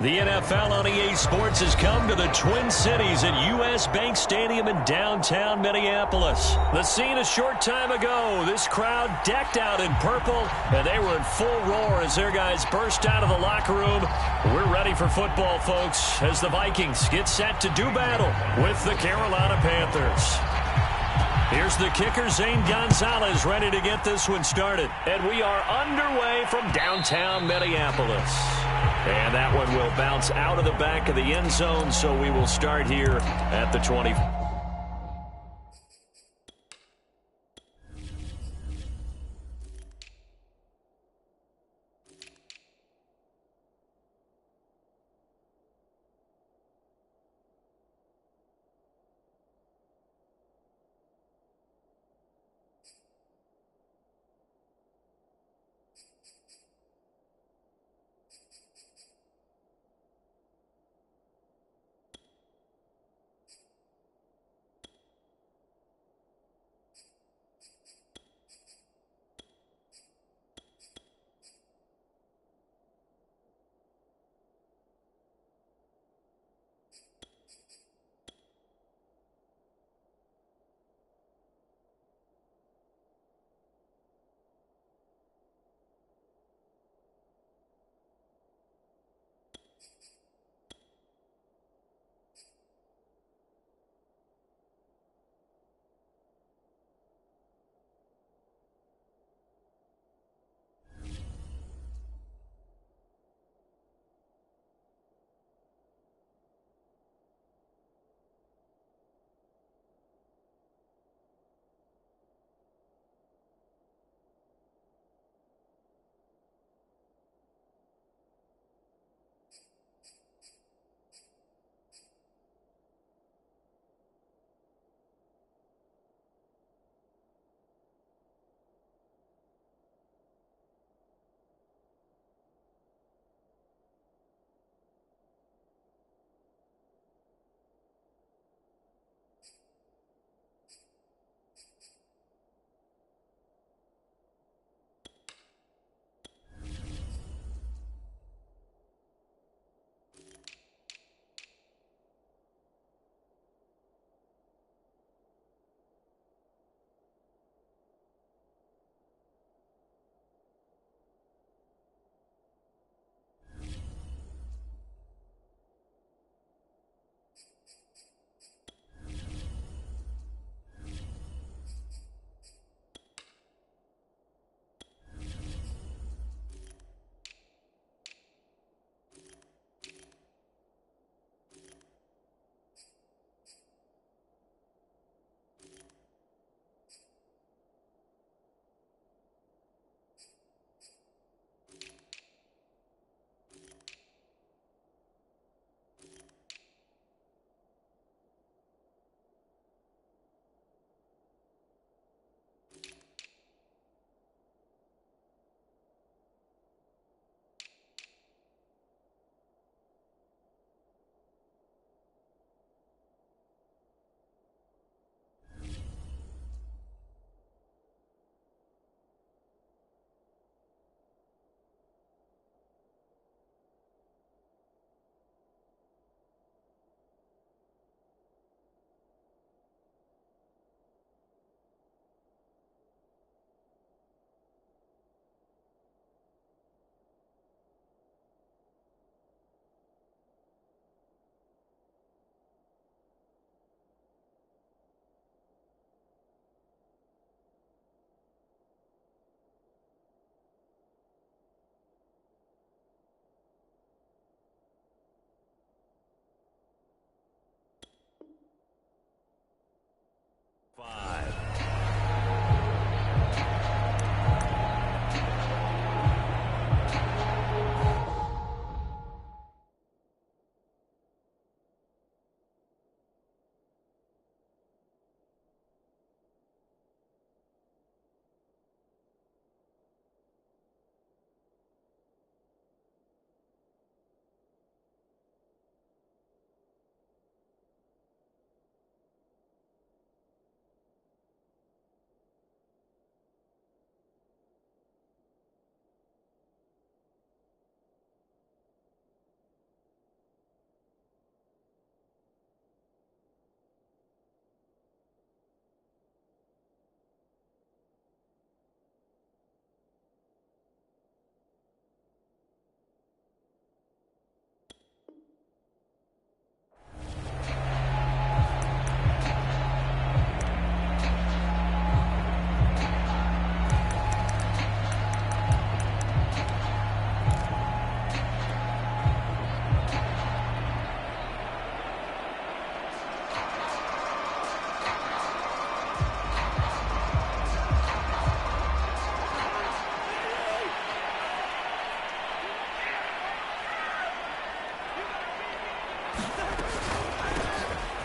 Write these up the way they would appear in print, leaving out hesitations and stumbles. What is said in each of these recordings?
The NFL on EA Sports has come to the Twin Cities at U.S. Bank Stadium in downtown Minneapolis. The scene a short time ago, this crowd decked out in purple, and they were in full roar as their guys burst out of the locker room. We're ready for football, folks, as the Vikings get set to do battle with the Carolina Panthers. Here's the kicker, Zane Gonzalez, ready to get this one started. And we are underway from downtown Minneapolis. And that one will bounce out of the back of the end zone, so we will start here at the 20.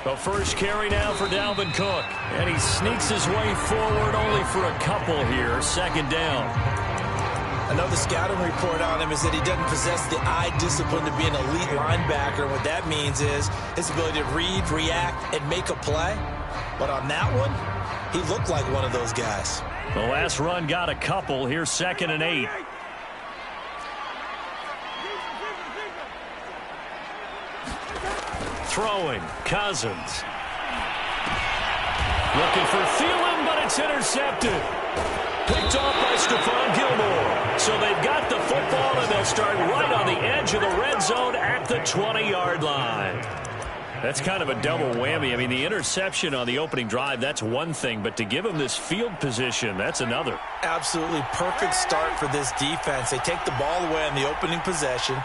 A first carry now for Dalvin Cook. And he sneaks his way forward only for a couple here. Second down. Another scouting report on him is that he doesn't possess the eye discipline to be an elite linebacker. What that means is his ability to read, react, and make a play. But on that one, he looked like one of those guys. The last run got a couple. Here's 2nd and 8. Throwing, Cousins. Looking for Thielen, but it's intercepted. Picked off by Stephon Gilmore. So they've got the football, and they'll start right on the edge of the red zone at the 20-yard line. That's kind of a double whammy. I mean, the interception on the opening drive, that's one thing. But to give him this field position, that's another. Absolutely perfect start for this defense. They take the ball away on the opening possession.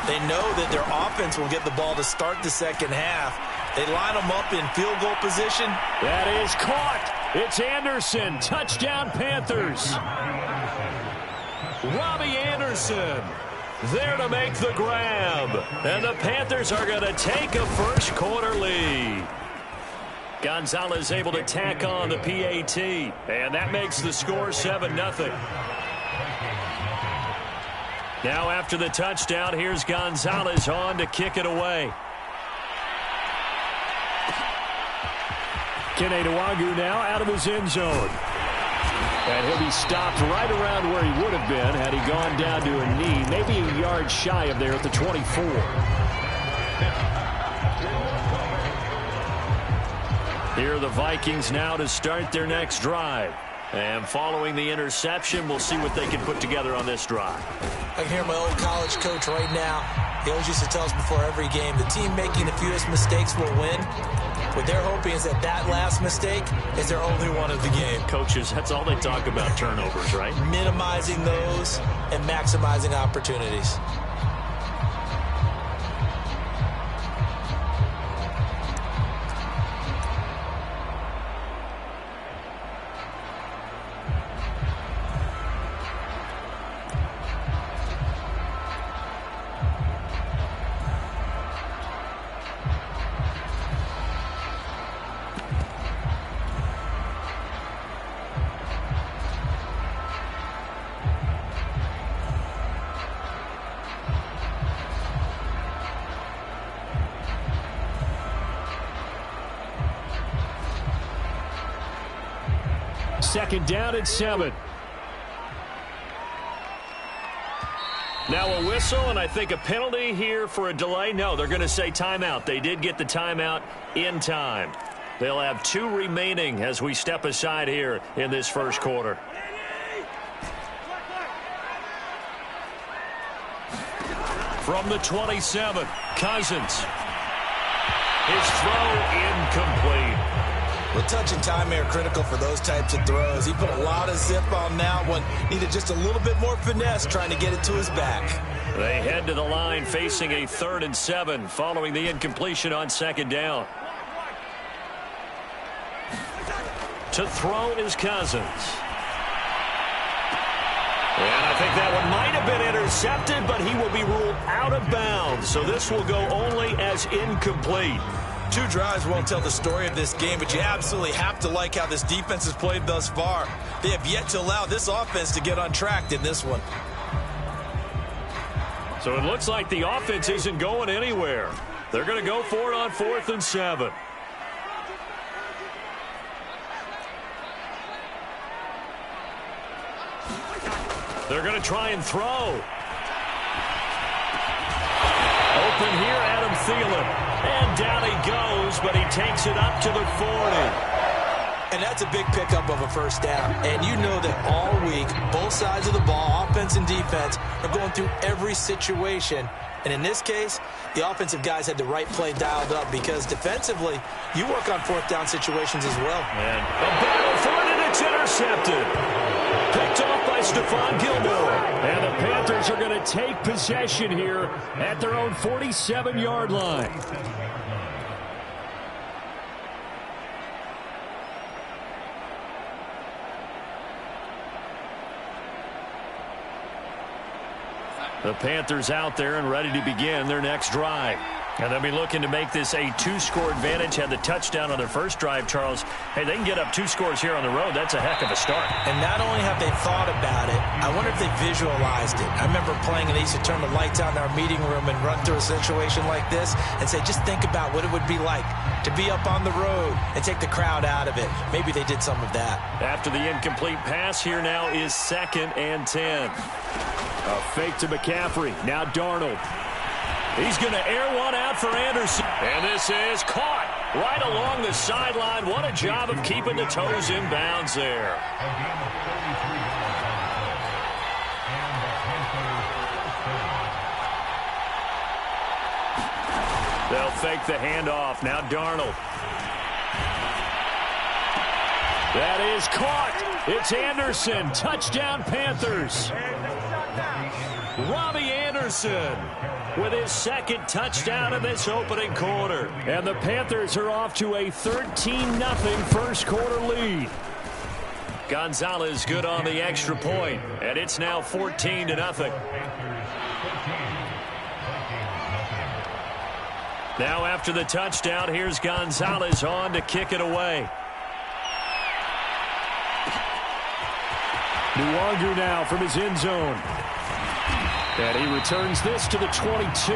They know that their offense will get the ball to start the second half. They line them up in field goal position. That is caught. It's Anderson. Touchdown, Panthers. Robbie Anderson there to make the grab. And the Panthers are going to take a first quarter lead. Gonzalez able to tack on the PAT. And that makes the score 7-0. Now after the touchdown, here's Gonzalez on to kick it away. Kene Nwangwu now out of his end zone. And he'll be stopped right around where he would have been had he gone down to a knee, maybe a yard shy of there at the 24. Here are the Vikings now to start their next drive. And following the interception, we'll see what they can put together on this drive. I can hear my old college coach right now. He always used to tell us before every game, the team making the fewest mistakes will win. What they're hoping is that that last mistake is their only one of the game. Coaches, that's all they talk about, turnovers, right? Minimizing those and maximizing opportunities. Second down at 7. Now a whistle, and I think a penalty here for a delay. No, they're going to say timeout. They did get the timeout in time. They'll have 2 remaining as we step aside here in this first quarter. From the 27, Cousins. His throw incomplete. Well, touch and time are critical for those types of throws. He put a lot of zip on that one. Needed just a little bit more finesse trying to get it to his back. They head to the line facing a 3rd and 7 following the incompletion on 2nd down. To throw is Cousins. And I think that one might have been intercepted, but he will be ruled out of bounds. So this will go only as incomplete. 2 drives won't tell the story of this game, but you absolutely have to like how this defense has played thus far. They have yet to allow this offense to get untracked in this one. So it looks like the offense isn't going anywhere. They're going to go for it on 4th and 7. They're going to try and throw. Open here, Adam Thielen. And down he goes, but he takes it up to the 40. And that's a big pickup of a first down. And you know that all week, both sides of the ball, offense and defense, are going through every situation. And in this case, the offensive guys had the right play dialed up because defensively, you work on 4th down situations as well. And a battle for it, and it's intercepted. Picked off by Stephon Gilmore. And the Panthers are going to take possession here at their own 47-yard line. The Panthers out there and ready to begin their next drive. And they'll be looking to make this a 2-score advantage. Had the touchdown on their first drive, Charles. Hey, they can get up 2 scores here on the road. That's a heck of a start. And not only have they thought about it, I wonder if they visualized it. I remember playing and they used to turn the lights out in our meeting room and run through a situation like this and say, just think about what it would be like to be up on the road and take the crowd out of it. Maybe they did some of that. After the incomplete pass, here now is 2nd and 10. A fake to McCaffrey. Now Darnold. He's going to air one out for Anderson. And this is caught right along the sideline. What a job of keeping the toes in bounds there. They'll fake the handoff. Now Darnold. That is caught. It's Anderson. Touchdown, Panthers. Robbie Anderson with his 2nd touchdown in this opening quarter. And the Panthers are off to a 13-0 first quarter lead. Gonzalez good on the extra point, and it's now 14-0. Now after the touchdown, here's Gonzalez on to kick it away. Nwangu now from his end zone. And he returns this to the 22.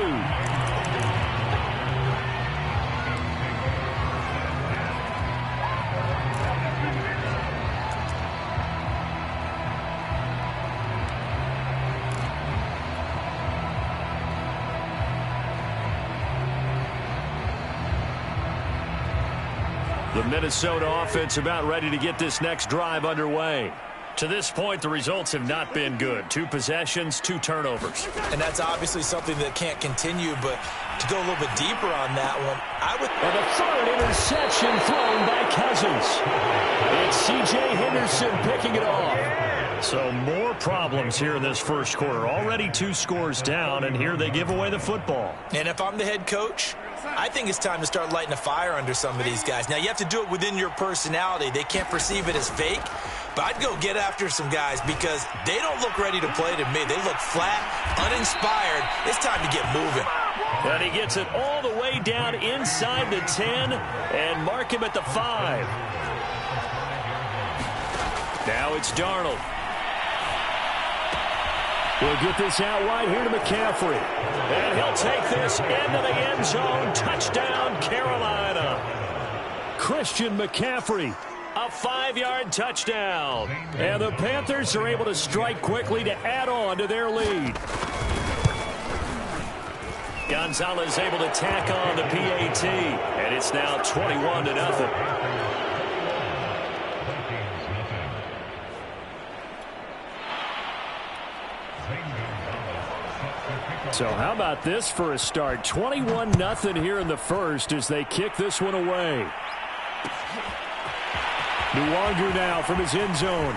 The Minnesota offense about ready to get this next drive underway. To this point, the results have not been good. 2 possessions, 2 turnovers. And that's obviously something that can't continue, but to go a little bit deeper on that one, I would... And the 3rd interception thrown by Cousins. It's C.J. Henderson picking it off. So more problems here in this first quarter. Already 2 scores down, and here they give away the football. And if I'm the head coach, I think it's time to start lighting a fire under some of these guys. Now, you have to do it within your personality. They can't perceive it as fake. But I'd go get after some guys because they don't look ready to play to me. They look flat, uninspired. It's time to get moving. And he gets it all the way down inside the 10 and mark him at the 5. Now it's Darnold. We'll get this out wide here to McCaffrey. And he'll take this into the end zone. Touchdown, Carolina. Christian McCaffrey. A 5-yard touchdown. And the Panthers are able to strike quickly to add on to their lead. Gonzalez able to tack on the PAT. And it's now 21-0. So how about this for a start? 21-0 here in the first as they kick this one away. Nwangu now from his end zone.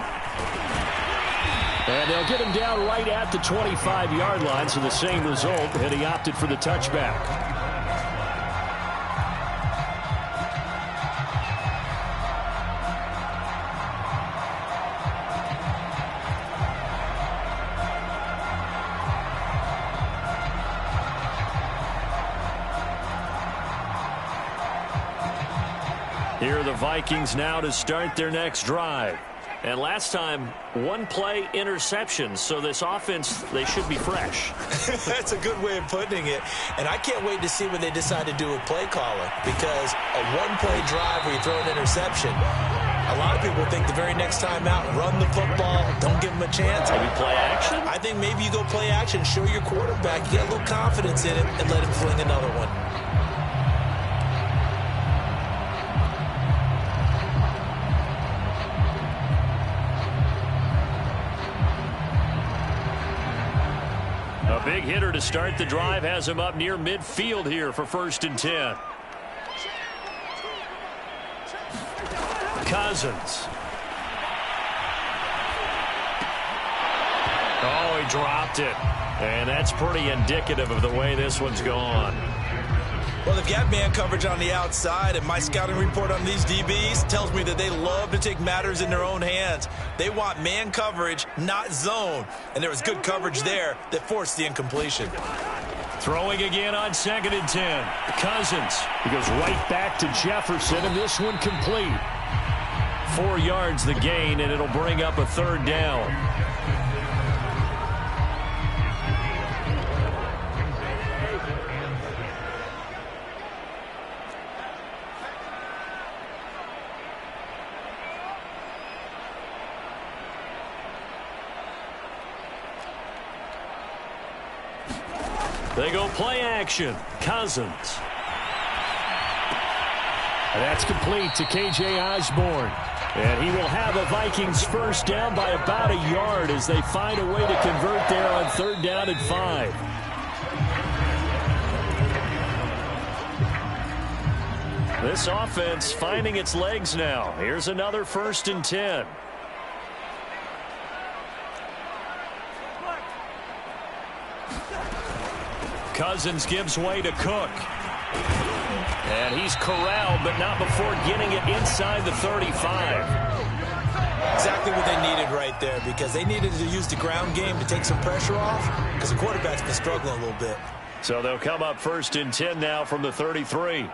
And they'll get him down right at the 25-yard line, so the same result, and he opted for the touchback. Here are the Vikings now to start their next drive. And last time, 1-play interceptions. So this offense, they should be fresh. That's a good way of putting it. And I can't wait to see what they decide to do with play calling. Because a 1-play drive where you throw an interception, a lot of people think the very next time out, run the football, don't give them a chance. Maybe play action? I think maybe you go play action, show your quarterback, you get a little confidence in it, and let him fling another one. A big hitter to start the drive has him up near midfield here for 1st and 10. Cousins. Oh, he dropped it. And that's pretty indicative of the way this one's gone. Well, they've got man coverage on the outside, and my scouting report on these DBs tells me that they love to take matters in their own hands. They want man coverage, not zone. And there was good coverage there that forced the incompletion. Throwing again on 2nd and 10. Cousins. He goes right back to Jefferson, and this one complete. 4 yards the gain, and it'll bring up a 3rd down. They go play action. Cousins. And that's complete to K.J. Osborne. And he will have a Vikings first down by about a yard as they find a way to convert there on 3rd down and 5. This offense finding its legs now. Here's another 1st and 10. Cousins gives way to Cook. And he's corralled, but not before getting it inside the 35. Exactly what they needed right there, because they needed to use the ground game to take some pressure off, because the quarterback's been struggling a little bit. So they'll come up 1st and 10 now from the 33.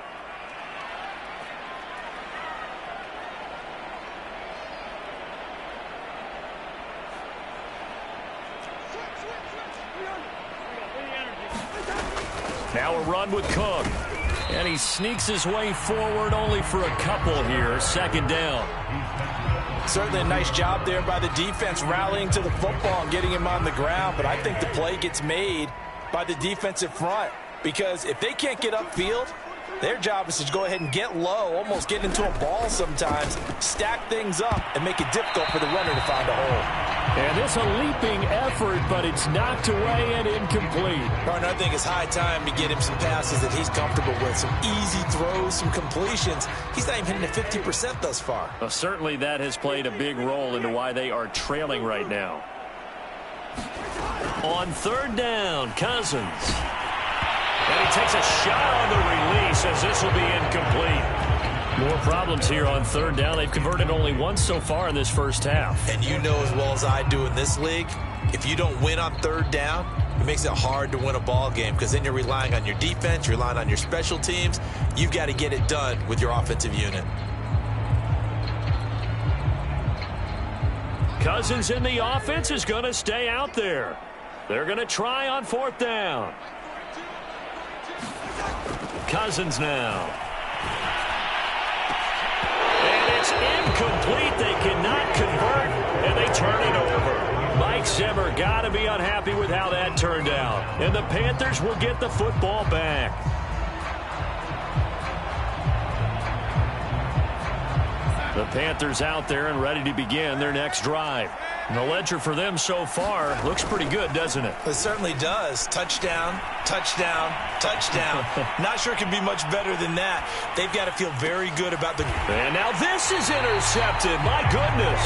Now a run with Cook. And he sneaks his way forward only for a couple here. 2nd down. Certainly a nice job there by the defense rallying to the football and getting him on the ground. But I think the play gets made by the defensive front, because if they can't get upfield, their job is to go ahead and get low, almost get into a ball sometimes, stack things up, and make it difficult for the runner to find a hole. And it's a leaping effort, but it's knocked away and incomplete. Partner, I think it's high time to get him some passes that he's comfortable with, some easy throws, some completions. He's not even hitting the 50% thus far. Well, certainly that has played a big role into why they are trailing right now. On 3rd down, Cousins. And he takes a shot on the release as this will be incomplete. More problems here on 3rd down. They've converted only once so far in this first half. And you know as well as I do in this league, if you don't win on 3rd down, it makes it hard to win a ball game, because then you're relying on your defense, you're relying on your special teams. You've got to get it done with your offensive unit. Cousins in the offense is going to stay out there. They're going to try on 4th down. Cousins now. And it's incomplete. They cannot convert, and they turn it over. Mike Zimmer got to be unhappy with how that turned out. And the Panthers will get the football back. The Panthers out there and ready to begin their next drive. And the ledger for them so far looks pretty good, doesn't it? It certainly does. Touchdown, touchdown, touchdown. Not sure it can be much better than that. They've got to feel very good about the... And now this is intercepted. My goodness.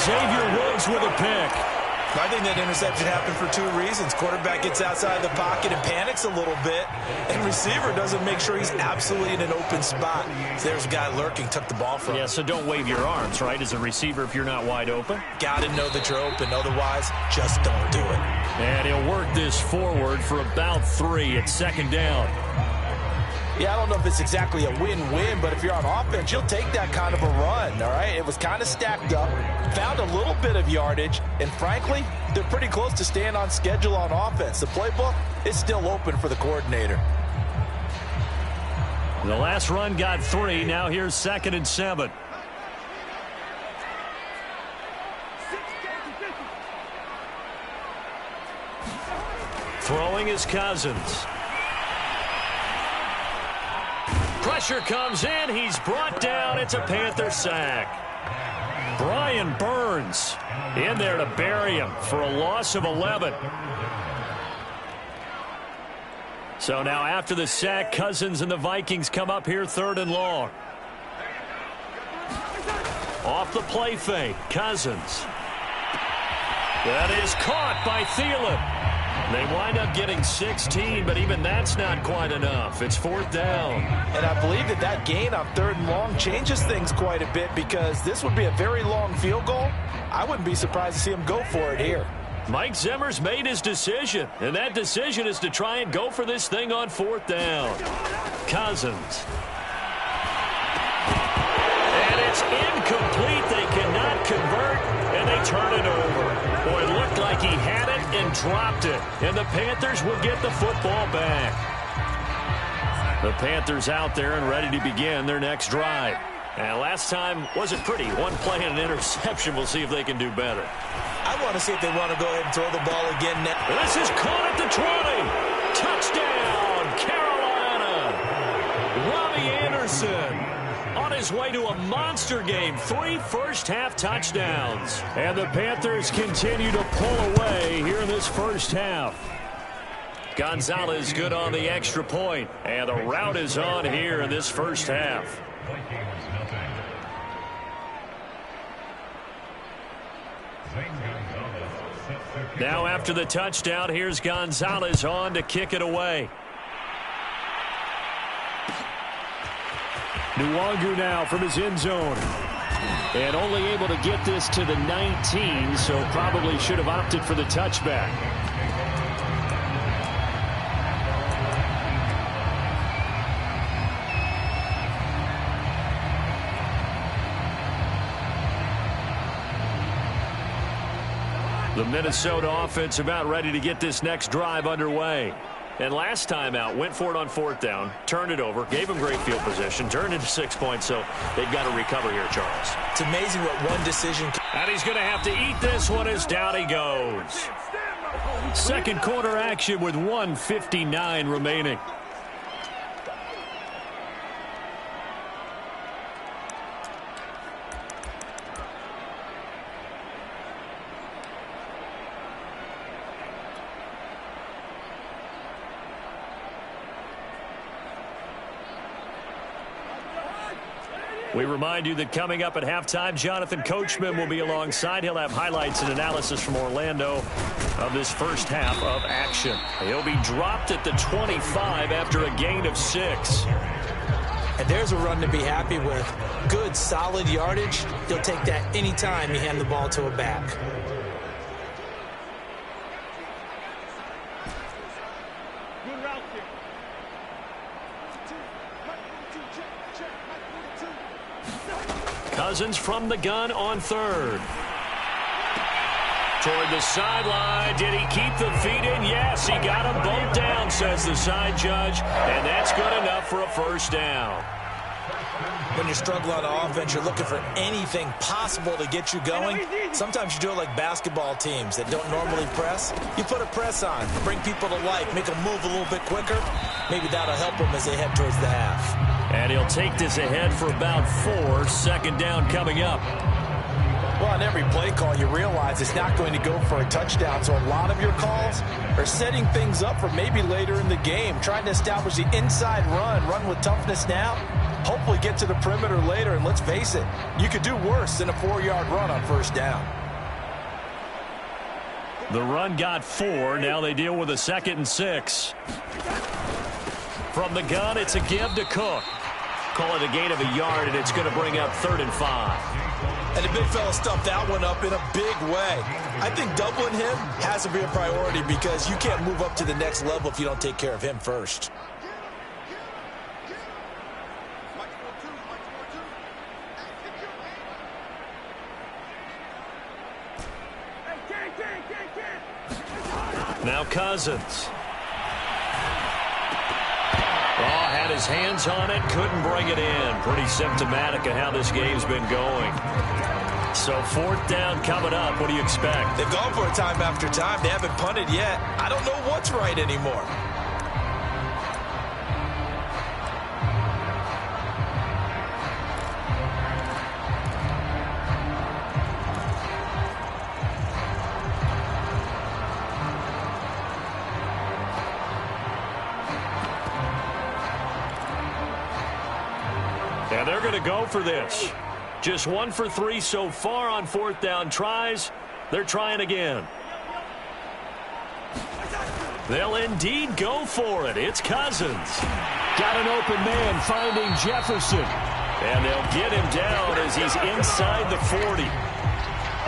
Xavier Woods with a pick. I think that interception happened for 2 reasons. Quarterback gets outside the pocket and panics a little bit, and receiver doesn't make sure he's absolutely in an open spot. So there's a guy lurking, took the ball from him. Yeah, so don't wave your arms, right, as a receiver if you're not wide open. Got to know that you're open. Otherwise, just don't do it. And he'll work this forward for about 3 at 2nd down. Yeah, I don't know if it's exactly a win-win, but if you're on offense, you'll take that kind of a run, all right? It was kind of stacked up, found a little bit of yardage, and frankly, they're pretty close to staying on schedule on offense. The playbook is still open for the coordinator. The last run got 3. Now here's 2nd and 7. Throwing is Cousins. Pressure comes in. He's brought down. It's a Panther sack. Brian Burns in there to bury him for a loss of 11. So now after the sack, Cousins and the Vikings come up here 3rd and long. Off the play fake, Cousins. That is caught by Thielen. They wind up getting 16, but even that's not quite enough. It's 4th down. And I believe that that gain on 3rd and long changes things quite a bit, because this would be a very long field goal. I wouldn't be surprised to see him go for it here. Mike Zimmer's made his decision, and that decision is to try and go for this thing on 4th down. Cousins. And it's incomplete. They cannot convert, and they turn it over. Boy, it looked like he had it and dropped it, and the Panthers will get the football back. The Panthers out there and ready to begin their next drive. And last time wasn't pretty. One play and an interception. We'll see if they can do better. I want to see if they want to go ahead and throw the ball again now. This is caught at the 20. Touchdown, Carolina. Robbie Anderson on his way to a monster game. 3 first-half touchdowns. And the Panthers continue to pull away here in this first half. Gonzalez good on the extra point. And the route is on here in this first half. Now after the touchdown, here's Gonzalez on to kick it away. Nwangu now from his end zone. And only able to get this to the 19, so probably should have opted for the touchback. The Minnesota offense about ready to get this next drive underway. And last time out, went for it on 4th down, turned it over, gave them great field position, turned into 6 points, so they've got to recover here, Charles. It's amazing what one decision. And he's going to have to eat this one as down he goes. Second quarter action with 1:59 remaining. We remind you that coming up at halftime, Jonathan Coachman will be alongside. He'll have highlights and analysis from Orlando of this first half of action. He'll be dropped at the 25 after a gain of 6. And there's a run to be happy with. Good, solid yardage. He'll take that anytime you hand the ball to a back. Cousins from the gun on 3rd. Toward the sideline. Did he keep the feet in? Yes, he got him both down, says the side judge. And that's good enough for a first down. When you struggle on offense, you're looking for anything possible to get you going. Sometimes you do it like basketball teams that don't normally press. You put a press on, bring people to life, make them move a little bit quicker. Maybe that'll help them as they head towards the half. And he'll take this ahead for about 4. Second down coming up. Well, on every play call, you realize it's not going to go for a touchdown. So a lot of your calls are setting things up for maybe later in the game, trying to establish the inside run with toughness now. Hopefully get to the perimeter later, and let's face it, you could do worse than a 4-yard run on first down. The run got 4. Now they deal with a 2nd and 6. From the gun, it's a give to Cook. Call it a gain of a yard, and it's going to bring up 3rd and 5. And the big fella stuffed that one up in a big way. I think doubling him has to be a priority because you can't move up to the next level if you don't take care of him first. Now Cousins. Had his hands on it, couldn't bring it in. Pretty symptomatic of how this game's been going. So 4th down coming up. What do you expect? They've gone for it time after time. They haven't punted yet. I don't know what's right anymore. And they're going to go for this. Just 1 for 3 so far on 4th down tries. They're trying again. They'll indeed go for it. It's Cousins. Got an open man finding Jefferson. And they'll get him down as he's inside the 40.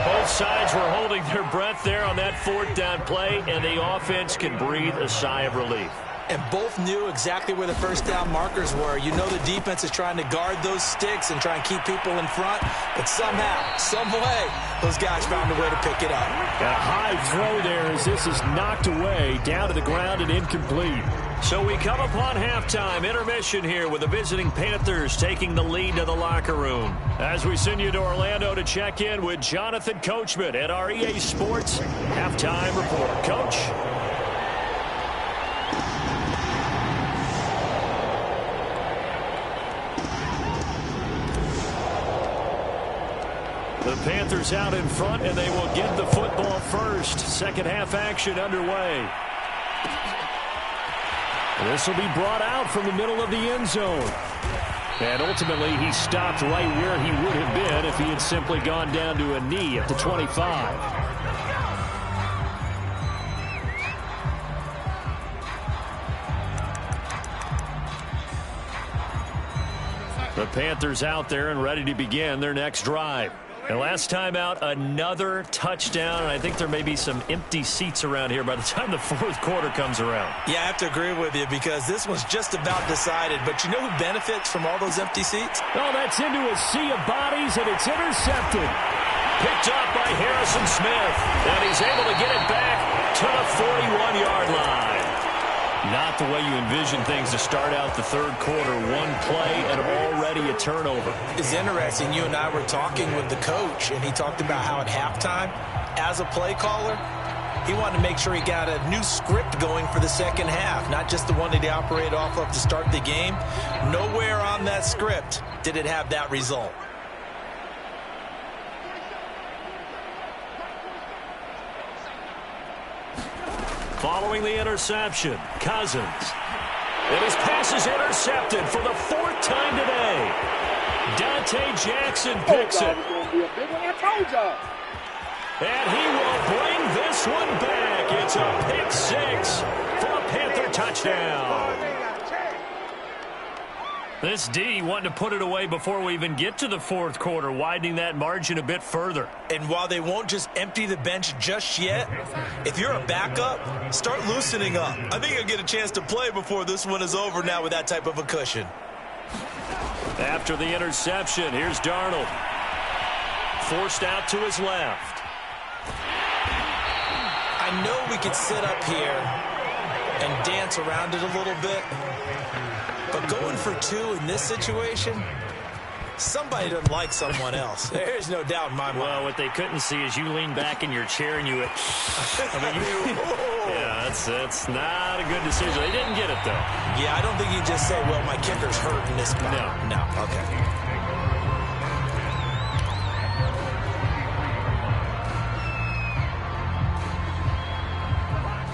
Both sides were holding their breath there on that fourth down play, and the offense can breathe a sigh of relief. And both knew exactly where the first down markers were. You know the defense is trying to guard those sticks and try and keep people in front, but somehow, some way, those guys found a way to pick it up. A high throw there as this is knocked away, down to the ground and incomplete. So we come upon halftime intermission here with the visiting Panthers taking the lead to the locker room. As we send you to Orlando to check in with Jonathan Coachman at our EA Sports Halftime Report. Coach? The Panthers out in front, and they will get the football first. Second half action underway. This will be brought out from the middle of the end zone. And ultimately, he stopped right where he would have been if he had simply gone down to a knee at the 25. The Panthers out there and ready to begin their next drive. And last time out, another touchdown, and I think there may be some empty seats around here by the time the fourth quarter comes around. Yeah, I have to agree with you because this one's just about decided. But you know who benefits from all those empty seats? Oh, that's into a sea of bodies, and it's intercepted. Picked up by Harrison Smith, and he's able to get it back to the 41-yard line. Not the way you envision things to start out the third quarter. One play and already a turnover. It's interesting. You and I were talking with the coach, and he talked about how at halftime, as a play caller, he wanted to make sure he got a new script going for the second half, not just the one that he operated off of to start the game. Nowhere on that script did it have that result. Following the interception, Cousins. And his pass is intercepted for the fourth time today. Dante Jackson picks it. And he will bring this one back. It's a pick six for a Panther touchdown. This D wanting to put it away before we even get to the fourth quarter, widening that margin a bit further. And while they won't just empty the bench just yet, if you're a backup, start loosening up. I think you'll get a chance to play before this one is over now with that type of a cushion. After the interception, here's Darnold. Forced out to his left. I know we could sit up here and dance around it a little bit, but going for two in this situation, somebody doesn't like someone else. There's no doubt in my mind. Well, what they couldn't see is you lean back in your chair and you went, yeah, that's not a good decision. They didn't get it, though. Yeah, I don't think you just say, well, my kicker's hurt in this spot. No, okay.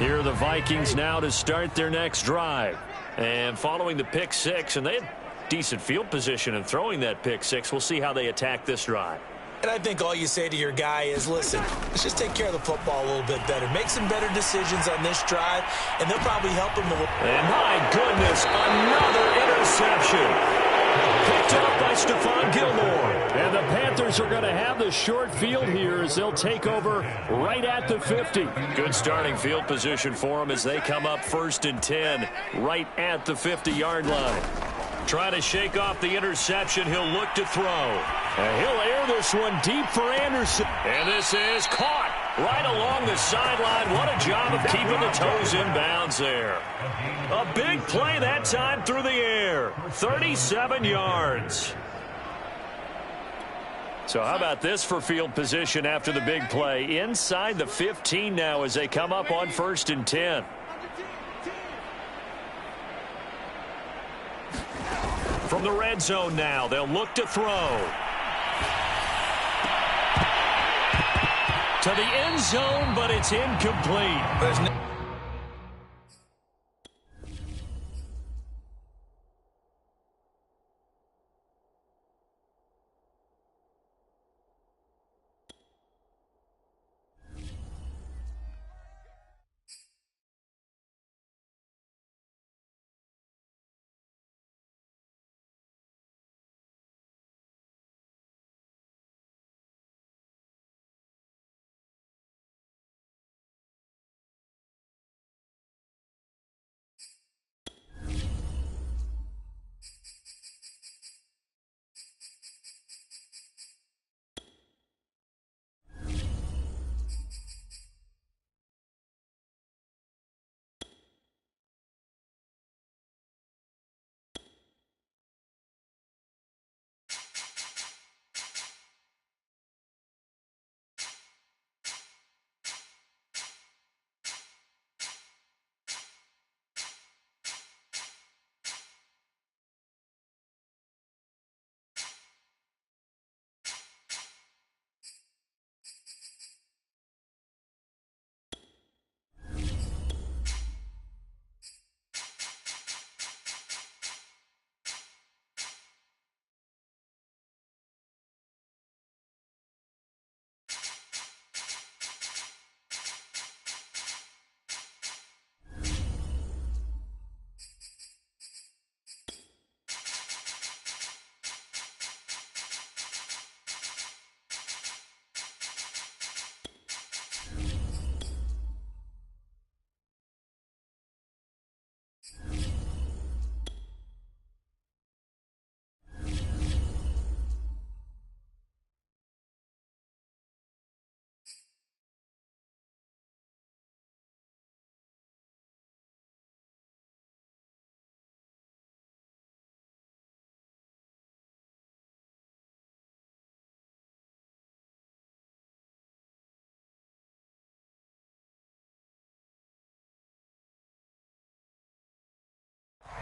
Here are the Vikings now to start their next drive. And following the pick six, and they had decent field position in throwing that pick six. We'll see how they attack this drive. And I think all you say to your guy is, listen, let's just take care of the football a little bit better. Make some better decisions on this drive, and they'll probably help him a little. And my goodness, another interception. Picked up by Stephon Gilmore. And the Panthers are going to have the short field here as they'll take over right at the 50. Good starting field position for them as they come up 1st and 10 right at the 50-yard line. Trying to shake off the interception. He'll look to throw. And he'll air this one deep for Anderson. And this is caught right along the sideline. What a job of keeping the toes in bounds there. A big play that time through the air. 37 yards. So how about this for field position after the big play? Inside the 15 now as they come up on 1st and 10. From the red zone now, they'll look to throw. To the end zone, but it's incomplete.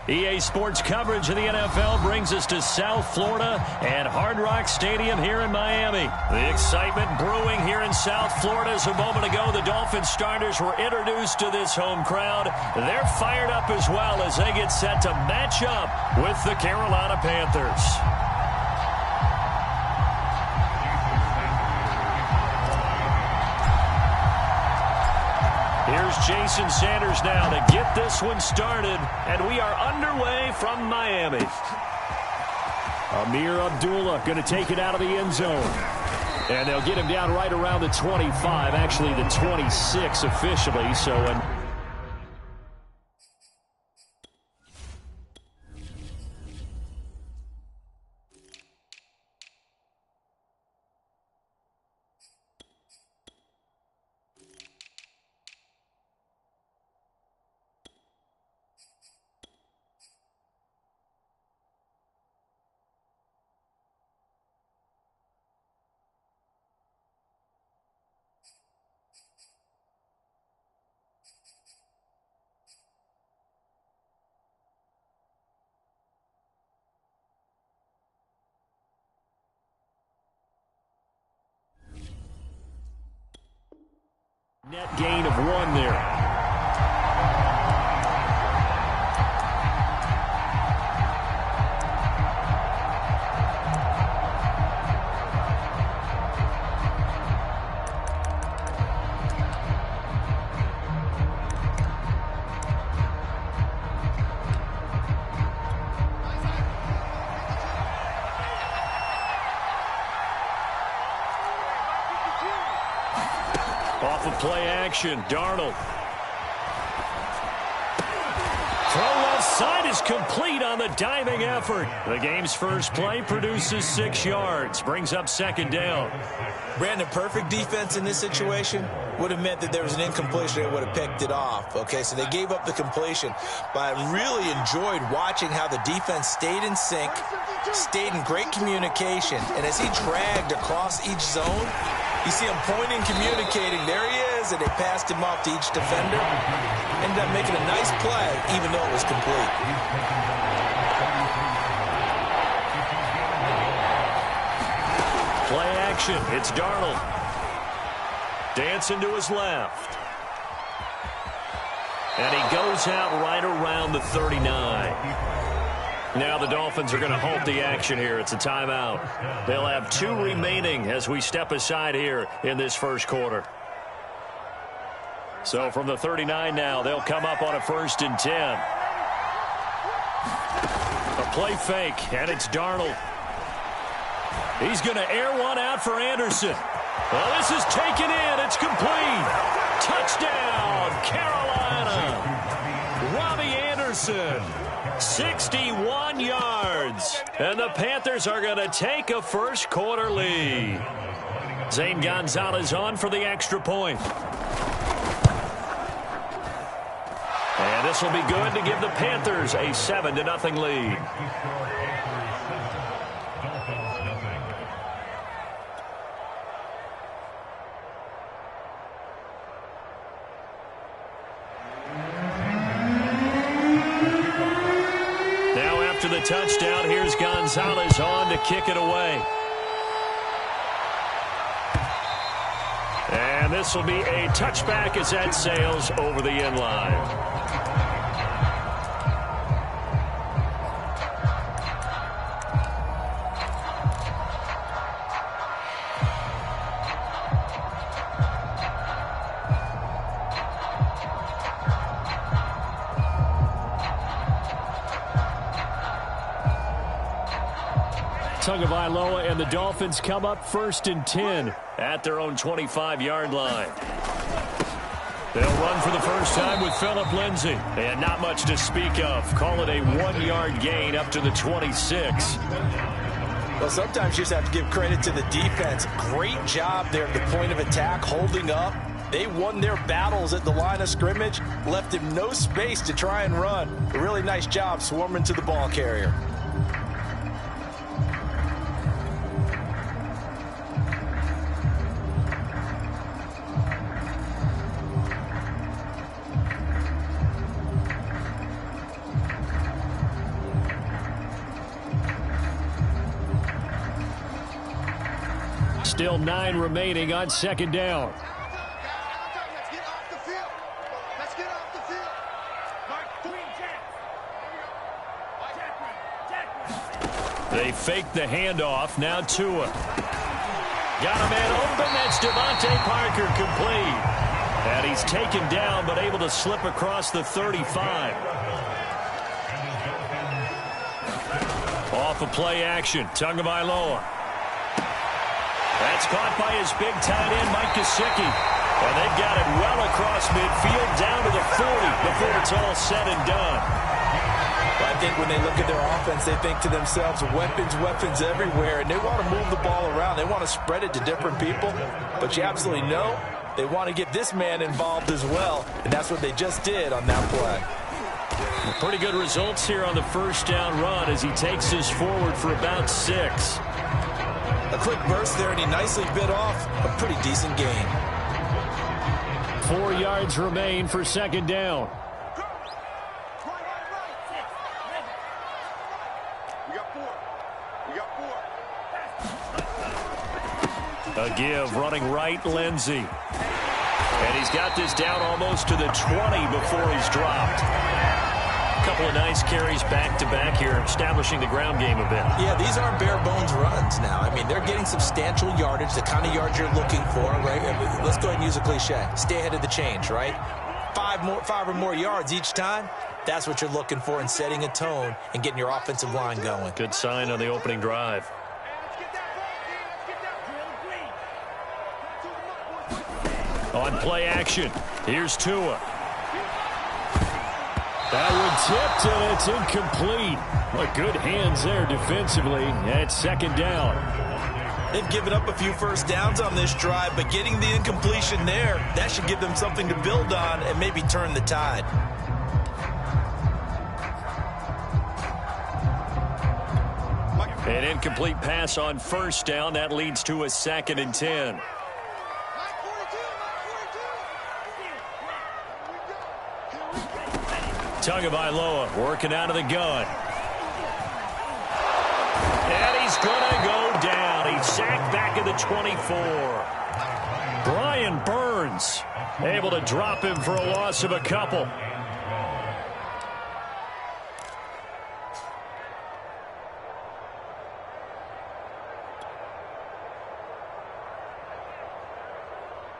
EA Sports coverage of the NFL brings us to South Florida and Hard Rock Stadium here in Miami. The excitement brewing here in South Florida as a moment ago the Dolphins starters were introduced to this home crowd. They're fired up as well as they get set to match up with the Carolina Panthers. Here's Jason Sanders now to get this one started, and we are underway from Miami. Amir Abdullah going to take it out of the end zone. And they'll get him down right around the 25, actually the 26 officially. So net gain of 1 there. Off of play action, Darnold. Throw left side is complete on the diving effort. The game's first play produces 6 yards, brings up 2nd down. Brandon, perfect defense in this situation would have meant that there was an incompletion. They would have picked it off. Okay, so they gave up the completion. But I really enjoyed watching how the defense stayed in sync, stayed in great communication. And as he dragged across each zone, you see him pointing, communicating. There he is, and they passed him off to each defender. Ended up making a nice play, even though it was complete. Play action. It's Darnold. Dancing to his left. And he goes out right around the 39. Now the Dolphins are going to halt the action here. It's a timeout. They'll have 2 remaining as we step aside here in this first quarter. So from the 39 now, they'll come up on a 1st and 10. A play fake, and it's Darnold. He's going to air one out for Anderson. Well, this is taken in. It's complete. Touchdown, Carolina. Robbie Anderson. 61 yards. And the Panthers are going to take a first quarter lead. Zane Gonzalez on for the extra point. And this will be good to give the Panthers a 7-0 lead. After the touchdown, here's Gonzalez on to kick it away. And this will be a touchback as that sails over the end line. Tagovailoa and the Dolphins come up 1st and 10 at their own 25-yard line. They'll run for the first time with Phillip Lindsay. And not much to speak of. Call it a 1-yard gain up to the 26. Well, sometimes you just have to give credit to the defense. Great job there at the point of attack, holding up. They won their battles at the line of scrimmage, left him no space to try and run. A really nice job swarming to the ball carrier. Still 9 remaining on second down. They fake the handoff. Now Tua. Got a man open. That's Devontae Parker complete. And he's taken down but able to slip across the 35. Off of play action. Tagovailoa. That's caught by his big tight end, Mike Gesicki. And they've got it well across midfield down to the 40 before it's all said and done. I think when they look at their offense, they think to themselves, weapons everywhere, and they want to move the ball around. They want to spread it to different people, but you absolutely know they want to get this man involved as well, and that's what they just did on that play. Pretty good results here on the first down run as he takes us forward for about 6. A quick burst there, and he nicely bit off a pretty decent gain. 4 yards remain for second down. A give, running right, Lindsey. And he's got this down almost to the 20 before he's dropped. A couple of nice carries back-to-back here, establishing the ground game a bit. Yeah, these aren't bare-bones runs now. I mean, they're getting substantial yardage, the kind of yards you're looking for, right? Let's go ahead and use a cliche. Stay ahead of the change, right? 5 or more yards each time. That's what you're looking for in setting a tone and getting your offensive line going. Good sign on the opening drive. On play action, here's Tua. That one tipped, and it's incomplete. But good hands there defensively at second down. They've given up a few first downs on this drive, but getting the incompletion there, that should give them something to build on and maybe turn the tide. An incomplete pass on first down. That leads to a 2nd and 10. Tagovailoa working out of the gun. And he's going to go down. He's sacked back at the 24. Brian Burns able to drop him for a loss of a couple.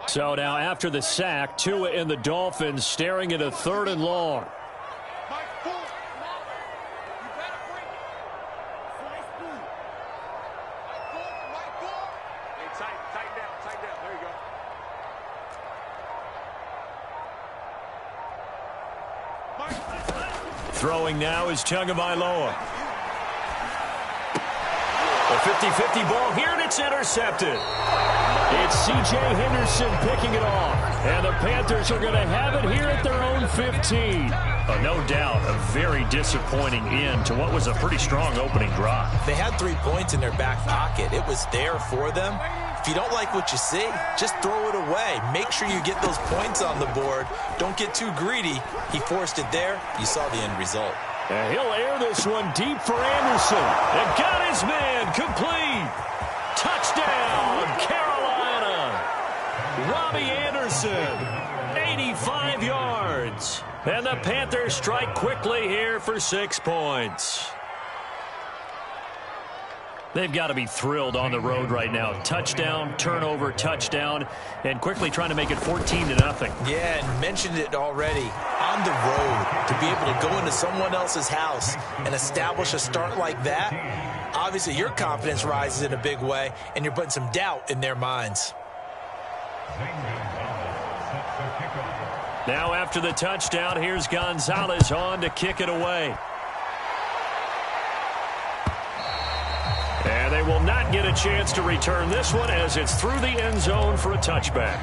So now after the sack, Tua and the Dolphins staring at a 3rd and long. Throwing now is Tagovailoa. A 50-50 ball here, and it's intercepted. It's C.J. Henderson picking it off. And the Panthers are going to have it here at their own 15. No doubt a very disappointing end to what was a pretty strong opening drive. They had 3 points in their back pocket. It was there for them. If you don't like what you see, just throw it away. Make sure you get those points on the board. Don't get too greedy. He forced it there. You saw the end result. And he'll air this one deep for Anderson. And got his man complete. Touchdown, Carolina. Robbie Anderson, 85 yards. And the Panthers strike quickly here for 6 points. They've got to be thrilled on the road right now. Touchdown, turnover, touchdown, and quickly trying to make it 14-0. Yeah, and mentioned it already. On the road, to be able to go into someone else's house and establish a start like that, obviously your confidence rises in a big way, and you're putting some doubt in their minds. Now after the touchdown, here's Gonzalez on to kick it away. And they will not get a chance to return this one as it's through the end zone for a touchback.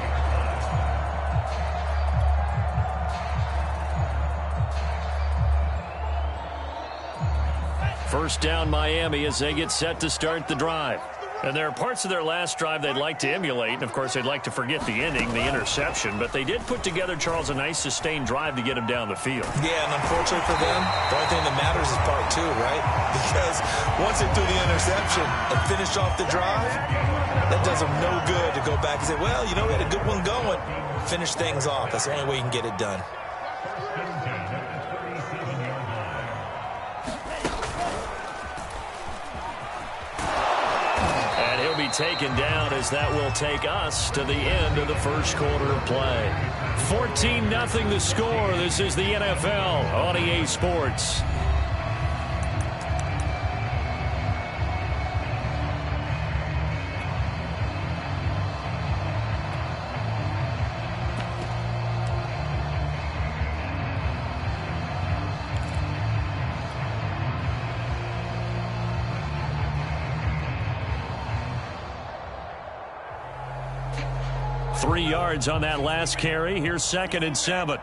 First down Miami as they get set to start the drive. And there are parts of their last drive they'd like to emulate. And, of course, they'd like to forget the ending, the interception. But they did put together, Charles, a nice sustained drive to get him down the field. Yeah, and unfortunately for them, the only thing that matters is part too, right? Because once they threw the interception and finished off the drive, that does them no good to go back and say, well, you know, we had a good one going. Finish things off. That's the only way you can get it done. And he'll be taken down as that will take us to the end of the first quarter of play. 14-0 the score. This is the NFL on EA Sports. Three yards on that last carry. Here's 2nd and 7.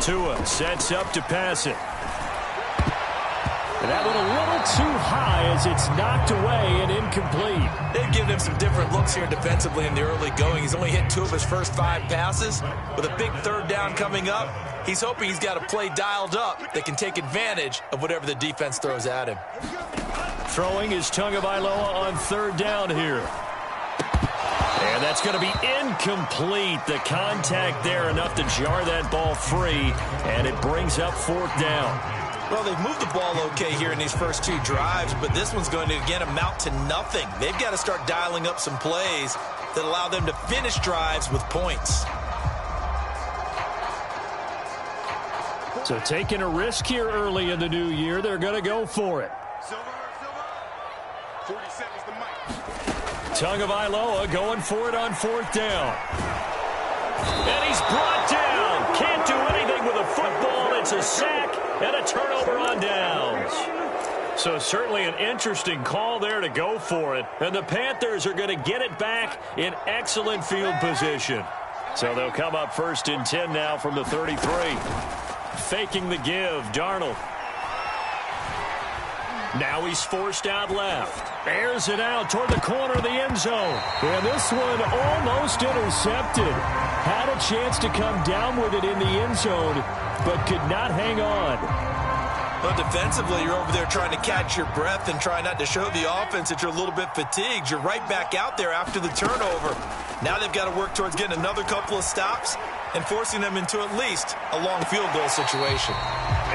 Tua sets up to pass it. And that one a little too high as it's knocked away and incomplete. They've given him some different looks here defensively in the early going. He's only hit 2 of his first 5 passes. With a big 3rd down coming up, he's hoping he's got a play dialed up that can take advantage of whatever the defense throws at him. Throwing is Tagovailoa on 3rd down here. And that's going to be incomplete. The contact there enough to jar that ball free, and it brings up 4th down. Well, they've moved the ball okay here in these first 2 drives, but this one's going to, again, amount to nothing. They've got to start dialing up some plays that allow them to finish drives with points. So taking a risk here early in the new year, they're going to go for it. Tagovailoa going for it on 4th down. And he's brought down. Can't do anything with a football. It's a sack and a turnover on downs. So certainly an interesting call there to go for it. And the Panthers are going to get it back in excellent field position. So they'll come up 1st and 10 now from the 33. Faking the give, Darnold. Now he's forced out left. Airs it out toward the corner of the end zone. And this one almost intercepted. Had a chance to come down with it in the end zone, but could not hang on. Well, defensively, you're over there trying to catch your breath and try not to show the offense that you're a little bit fatigued. You're right back out there after the turnover. Now they've got to work towards getting another couple of stops and forcing them into at least a long field goal situation.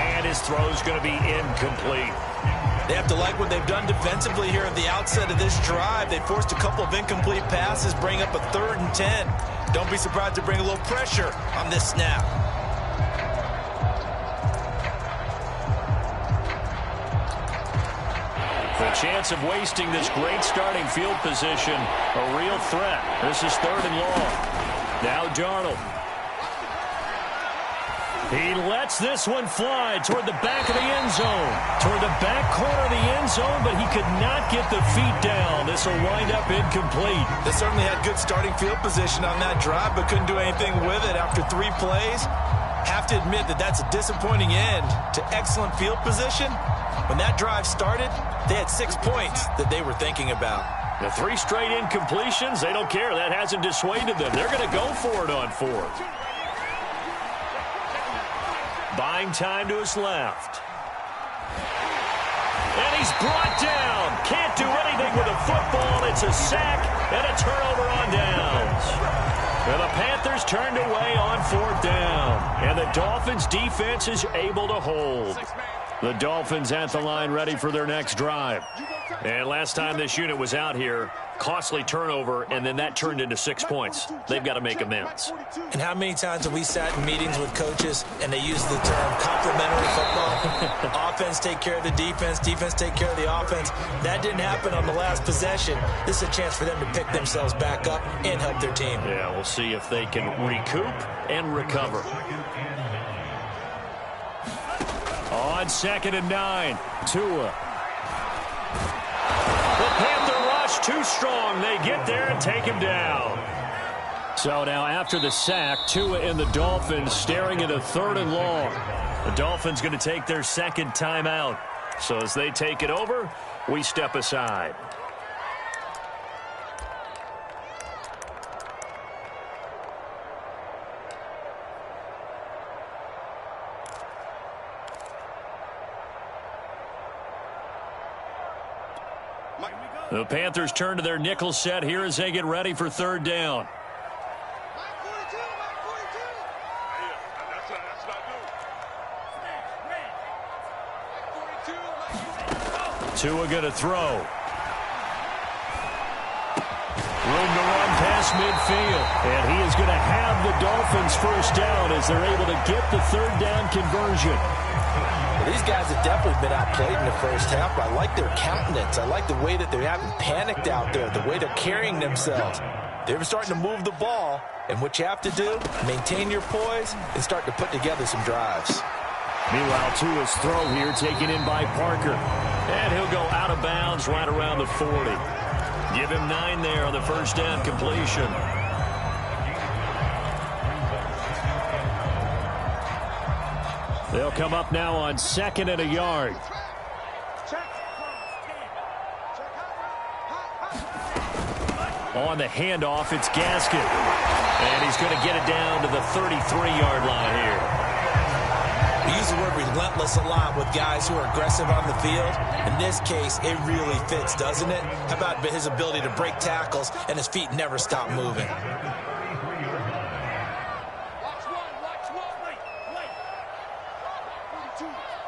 And his throw's going to be incomplete. They have to like what they've done defensively here at the outset of this drive. They forced a couple of incomplete passes, bring up a 3rd and 10. Don't be surprised to bring a little pressure on this snap. The chance of wasting this great starting field position, a real threat. This is 3rd and long. Now Darnold. He lets this one fly toward the back of the end zone. Toward the back corner of the end zone, but he could not get the feet down. This will wind up incomplete. They certainly had good starting field position on that drive, but couldn't do anything with it after 3 plays. Have to admit that that's a disappointing end to excellent field position. When that drive started, they had 6 points that they were thinking about. The 3 straight incompletions, they don't care. That hasn't dissuaded them. They're going to go for it on 4th. Buying time to his left. And he's brought down. Can't do anything with a football. It's a sack and a turnover on downs. And the Panthers turned away on 4th down. And the Dolphins defense is able to hold. The Dolphins at the line ready for their next drive. And last time this unit was out here, costly turnover, and then that turned into 6 points. They've got to make amends. And how many times have we sat in meetings with coaches and they use the term complementary football? Offense take care of the defense, defense take care of the offense. That didn't happen on the last possession. This is a chance for them to pick themselves back up and help their team. Yeah, we'll see if they can recoup and recover. On 2nd and 9, Tua. The Panther rush too strong. They get there and take him down. So now after the sack, Tua and the Dolphins staring at a 3rd and long. The Dolphins going to take their 2nd timeout. So as they take it over, we step aside. The Panthers turn to their nickel set here as they get ready for third down. Tua going to throw. Room to run past midfield. And he is going to have the Dolphins first down as they're able to get the third down conversion. Well, these guys have definitely been outplayed in the first half. I like their countenance. I like the way that they haven't panicked out there, the way they're carrying themselves. They're starting to move the ball. And what you have to do, maintain your poise and start to put together some drives. Meanwhile, Tua's throw here taken in by Parker. And he'll go out of bounds right around the 40. Give him 9 there on the first down completion. They'll come up now on 2nd and a yard. On the handoff, it's Gaskin. And he's going to get it down to the 33-yard line here. We use the word relentless a lot with guys who are aggressive on the field. In this case, it really fits, doesn't it? How about his ability to break tackles and his feet never stop moving? Watch one, wait.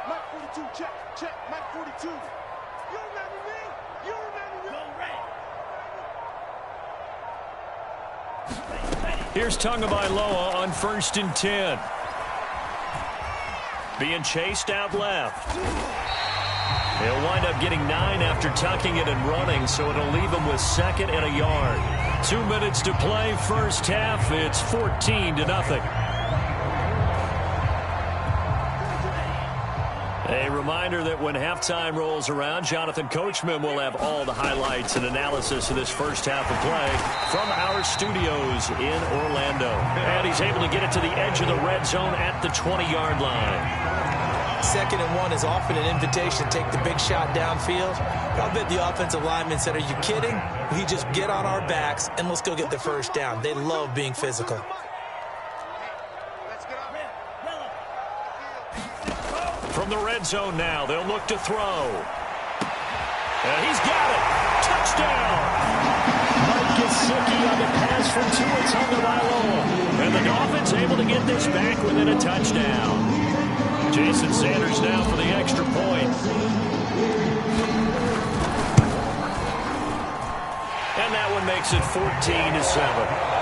Mike 42, check, Mike 42. You remember me? Go red. Here's Tagovailoa on 1st and 10. Being chased out left. He'll wind up getting 9 after tucking it and running, so it'll leave him with 2nd and a yard. 2 minutes to play, first half. It's 14-0. A reminder that when halftime rolls around, Jonathan Coachman will have all the highlights and analysis of this first half of play from our studios in Orlando. And he's able to get it to the edge of the red zone at the 20-yard line. 2nd and 1 is often an invitation to take the big shot downfield. I bet the offensive linemen said, are you kidding? We just get on our backs and let's go get the first down. They love being physical. From the red zone now, they'll look to throw. And he's got it. Touchdown. Mike Gesicki on the pass from Tua Tagovailoa. And the Dolphins able to get this back within a touchdown. Jason Sanders now for the extra point. And that one makes it 14-7.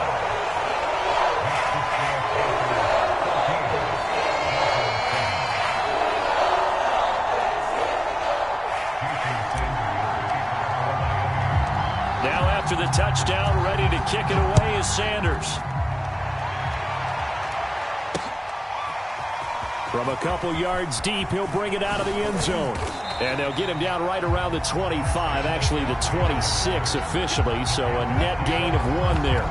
After the touchdown, ready to kick it away is Sanders. From a couple yards deep, he'll bring it out of the end zone. And they'll get him down right around the 25, actually the 26 officially, so a net gain of 1 there.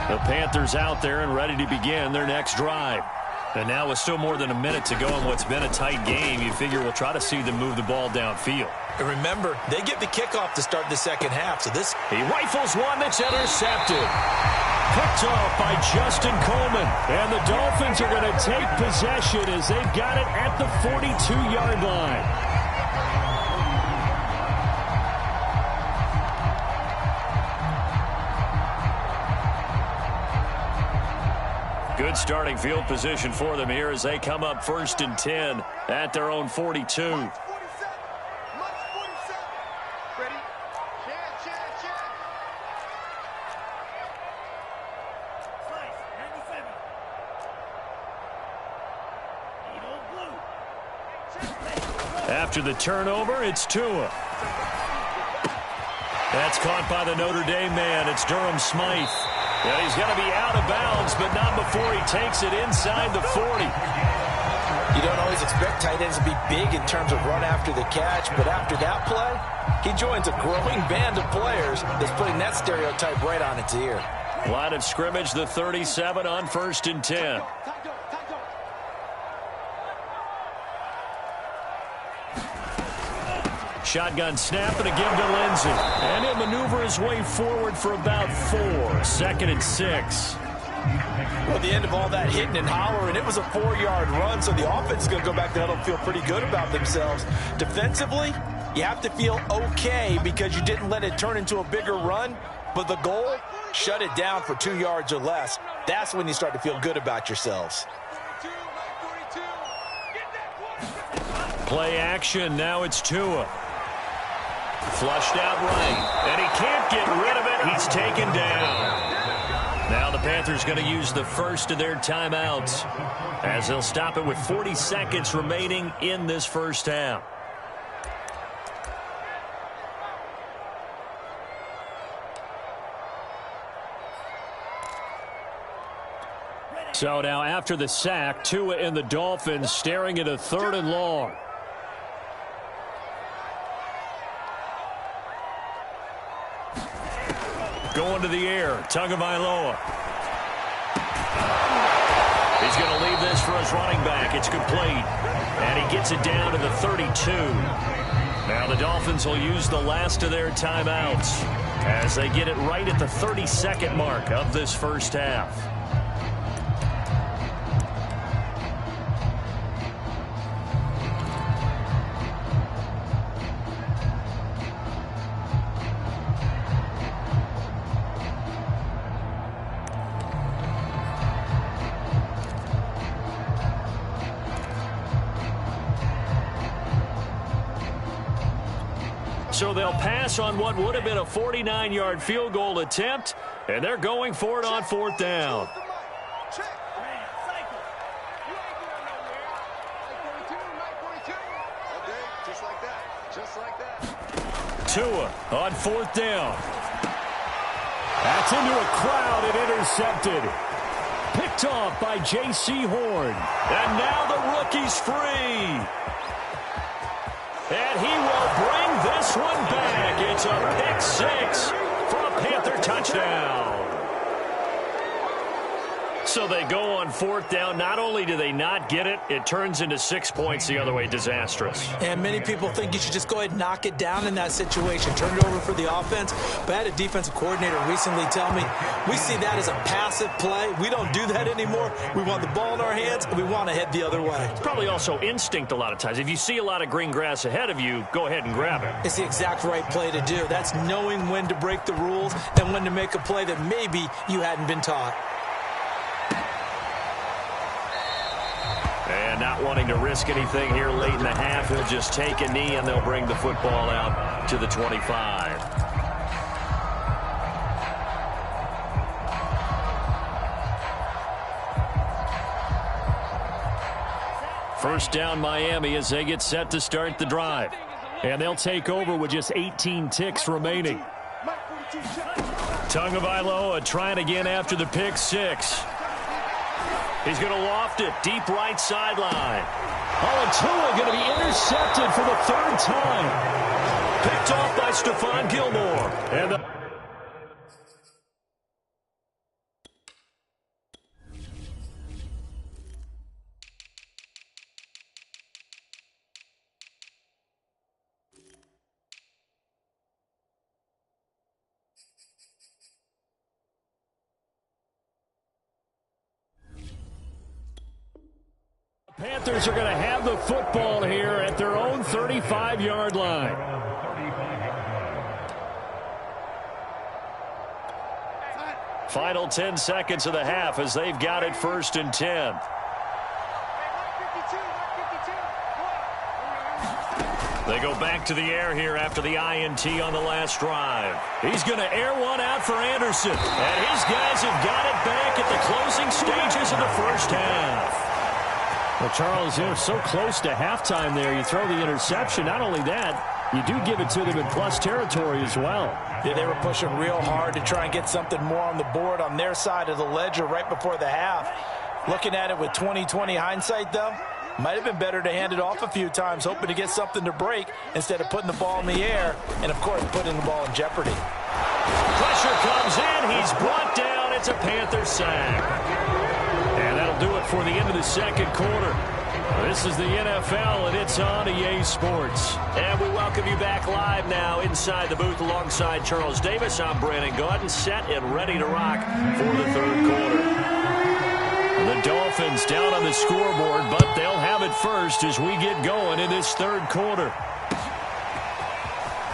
The Panthers out there and ready to begin their next drive. And now with still more than a minute to go in what's been a tight game, you figure we'll try to see them move the ball downfield. And remember, they get the kickoff to start the second half. So he rifles one that's intercepted. Picked off by Justin Coleman. And the Dolphins are going to take possession as they've got it at the 42-yard line. Good starting field position for them here as they come up 1st and 10 at their own 42. After the turnover, it's Tua. That's caught by the Notre Dame man. It's Durham Smythe. Yeah, he's going to be out of bounds, but not before he takes it inside the 40. You don't always expect tight ends to be big in terms of run after the catch, but after that play, he joins a growing band of players that's putting that stereotype right on its ear. Line of scrimmage, the 37 on 1st and 10. Shotgun snap and a give to Lindsay. And he'll maneuver his way forward for about 4. 2nd and 6. Well, the end of all that hitting and hollering, it was a 4-yard run, so the offense is going to go back to huddle and feel pretty good about themselves. Defensively, you have to feel okay because you didn't let it turn into a bigger run, but the goal, shut it down for 2 yards or less. That's when you start to feel good about yourselves. Play action, now it's Tua. Flushed out right, and he can't get rid of it. He's taken down. Now the Panthers going to use the first of their timeouts as they'll stop it with 40 seconds remaining in this first half. So now after the sack, Tua and the Dolphins staring at a 3rd and long. Going to the air, Tagovailoa. He's going to leave this for his running back. It's complete. And he gets it down to the 32. Now the Dolphins will use the last of their timeouts as they get it right at the 32nd mark of this first half. So they'll pass on what would have been a 49-yard field goal attempt, and they're going for it on 4th down. Tua on 4th down. That's into a crowd and intercepted. Picked off by J.C. Horn. And now the rookie's free. And he will bring this one back. It's a pick 6 for a Panther touchdown. So they go on 4th down. Not only do they not get it, it turns into 6 points the other way. Disastrous. And many people think you should just go ahead and knock it down in that situation. Turn it over for the offense. But I had a defensive coordinator recently tell me, we see that as a passive play. We don't do that anymore. We want the ball in our hands, and we want to head the other way. It's probably also instinct a lot of times. If you see a lot of green grass ahead of you, go ahead and grab it. It's the exact right play to do. That's knowing when to break the rules and when to make a play that maybe you hadn't been taught. And not wanting to risk anything here late in the half, he'll just take a knee and they'll bring the football out to the 25. First down Miami as they get set to start the drive. And they'll take over with just 18 ticks remaining. Tagovailoa trying again after the pick 6. He's going to loft it deep right sideline. Oh, and Tua going to be intercepted for the 3rd time. Picked off by Stephon Gilmore. And the Panthers are going to have the football here at their own 35-yard line. Final 10 seconds of the half as they've got it 1st and 10. They go back to the air here after the INT on the last drive. He's going to air one out for Anderson. And his guys have got it back at the closing stages of the first half. Well, Charles, you know, so close to halftime there. You throw the interception. Not only that, you do give it to them in plus territory as well. Yeah, they were pushing real hard to try and get something more on the board on their side of the ledger right before the half. Looking at it with 20/20 hindsight, though, might have been better to hand it off a few times, hoping to get something to break instead of putting the ball in the air and, of course, putting the ball in jeopardy. Pressure comes in. He's brought down. It's a Panther sack. And that'll do it for the end of the second quarter. This is the NFL, and it's on EA Sports. And we welcome you back live now inside the booth alongside Charles Davis. I'm Brandon Gaudin, set and ready to rock for the third quarter. The Dolphins down on the scoreboard, but they'll have it first as we get going in this third quarter.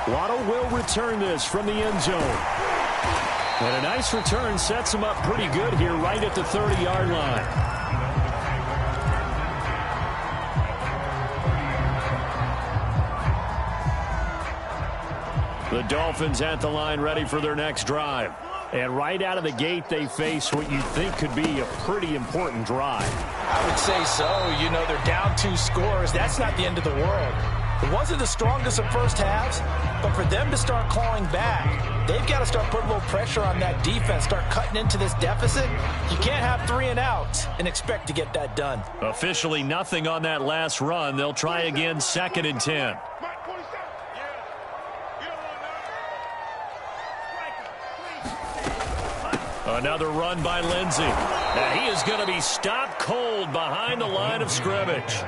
Waddle will return this from the end zone. And a nice return sets him up pretty good here right at the 30-yard line. The Dolphins at the line ready for their next drive. And right out of the gate, they face what you think could be a pretty important drive. I would say so. You know, they're down 2 scores. That's not the end of the world. It wasn't the strongest of first halves, but for them to start clawing back, they've got to start putting a little pressure on that defense, start cutting into this deficit. You can't have 3 and outs and expect to get that done. Officially nothing on that last run. They'll try again, 2nd and 10. Another run by Lindsey. Now he is going to be stopped cold behind the line of scrimmage.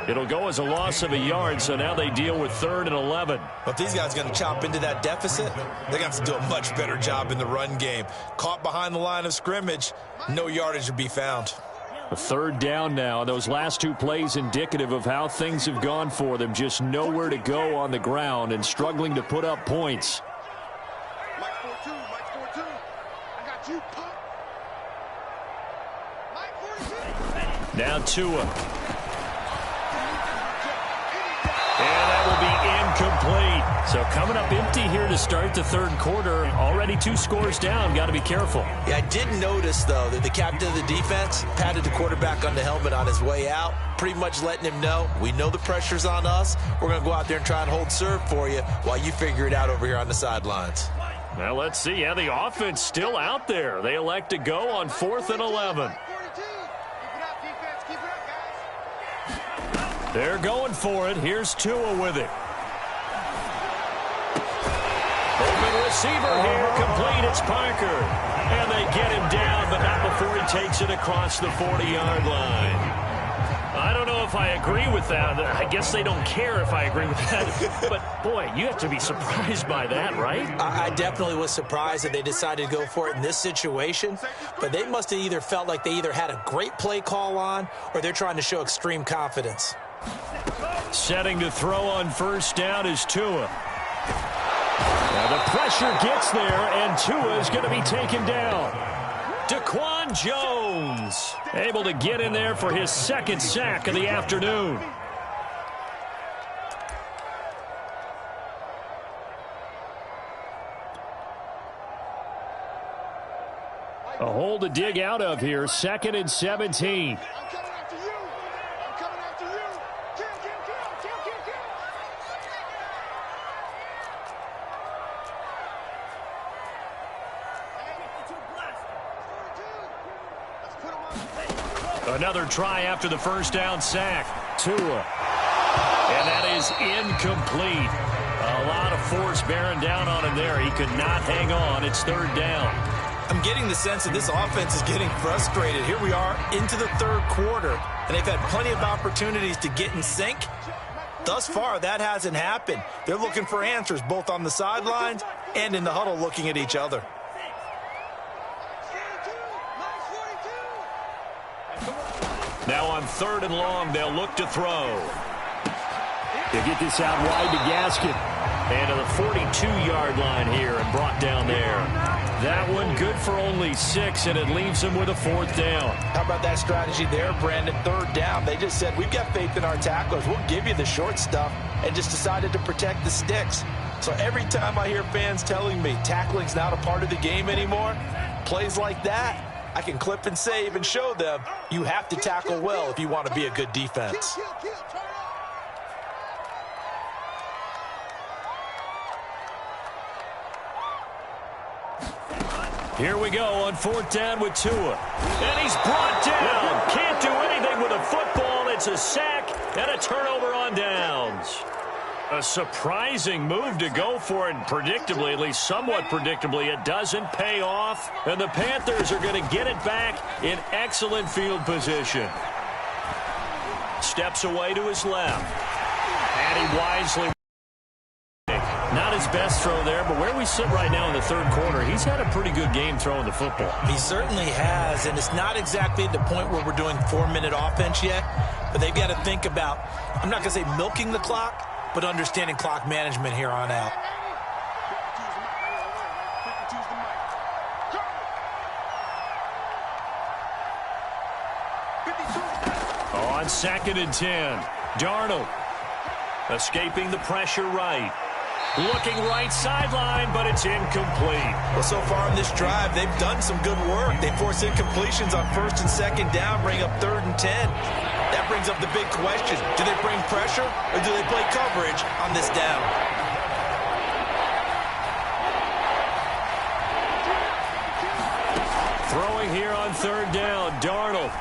It'll go as a loss of a yard, so now they deal with 3rd and 11. But these guys are going to chop into that deficit. They got to do a much better job in the run game. Caught behind the line of scrimmage, no yardage to be found. A 3rd down now. Those last 2 plays indicative of how things have gone for them. Just nowhere to go on the ground and struggling to put up points. Now Tua. And that will be incomplete. So coming up empty here to start the third quarter. Already 2 scores down. Got to be careful. Yeah, I did notice, though, that the captain of the defense patted the quarterback on the helmet on his way out, pretty much letting him know, we know the pressure's on us. We're going to go out there and try and hold serve for you while you figure it out over here on the sidelines. Now let's see. Yeah, the offense still out there. They elect to go on 4th and 11. They're going for it. Here's Tua with it. Open receiver here. Complete. It's Parker. And they get him down, but not before he takes it across the 40-yard line. I don't know if I agree with that. I guess they don't care if I agree with that. But, boy, you have to be surprised by that, right? I definitely was surprised that they decided to go for it in this situation. But they must have either felt like they either had a great play call on or they're trying to show extreme confidence. Setting to throw on 1st down is Tua. Now the pressure gets there, and Tua is going to be taken down. Daquan Jones able to get in there for his 2nd sack of the afternoon. A hole to dig out of here, 2nd and 17. Another try after the 1st down sack. Tua. And that is incomplete. A lot of force bearing down on him there. He could not hang on. It's 3rd down. I'm getting the sense that this offense is getting frustrated. Here we are into the 3rd quarter, and they've had plenty of opportunities to get in sync. Thus far, that hasn't happened. They're looking for answers both on the sidelines and in the huddle looking at each other. Now on 3rd and long, they'll look to throw. They get this out wide to Gaskin. And to the 42-yard line here and brought down there. That one good for only 6, and it leaves them with a 4th down. How about that strategy there, Brandon? 3rd down. They just said, we've got faith in our tacklers. We'll give you the short stuff, and just decided to protect the sticks. So every time I hear fans telling me tackling's not a part of the game anymore, plays like that, I can clip and save and show them you have to tackle well if you want to be a good defense. Here we go on 4th down with Tua. And he's brought down. Can't do anything with a football. It's a sack and a turnover on downs. A surprising move to go for it, and predictably, at least somewhat predictably, it doesn't pay off. And the Panthers are going to get it back in excellent field position. steps away to his left. And he wisely... Not his best throw there, but where we sit right now in the third quarter, he's had a pretty good game throwing the football. He certainly has, and it's not exactly at the point where we're doing 4-minute offense yet, but they've got to think about, I'm not going to say milking the clock, but understanding clock management here on out. On 2nd and 10, Darnold escaping the pressure right. Looking right sideline, but it's incomplete. Well, so far in this drive, they've done some good work. They force incompletions on 1st and 2nd down, bring up 3rd and 10. That brings up the big question. Do they bring pressure or do they play coverage on this down? Throwing here on 3rd down, Darnold.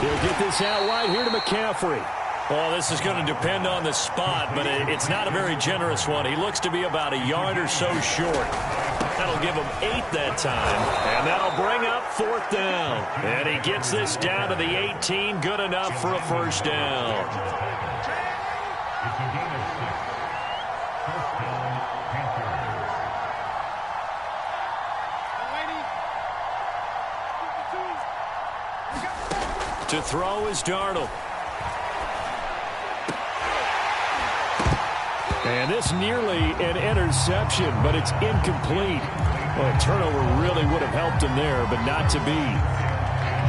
He'll get this out wide here to McCaffrey. Well, this is going to depend on the spot, but it's not a very generous one. He looks to be about a yard or so short. That'll give him 8 that time, and that'll bring up 4th down. And he gets this down to the 18, good enough for a first down. To throw is Darnold. And this nearly an interception, but it's incomplete. Well, a turnover really would have helped him there, but not to be.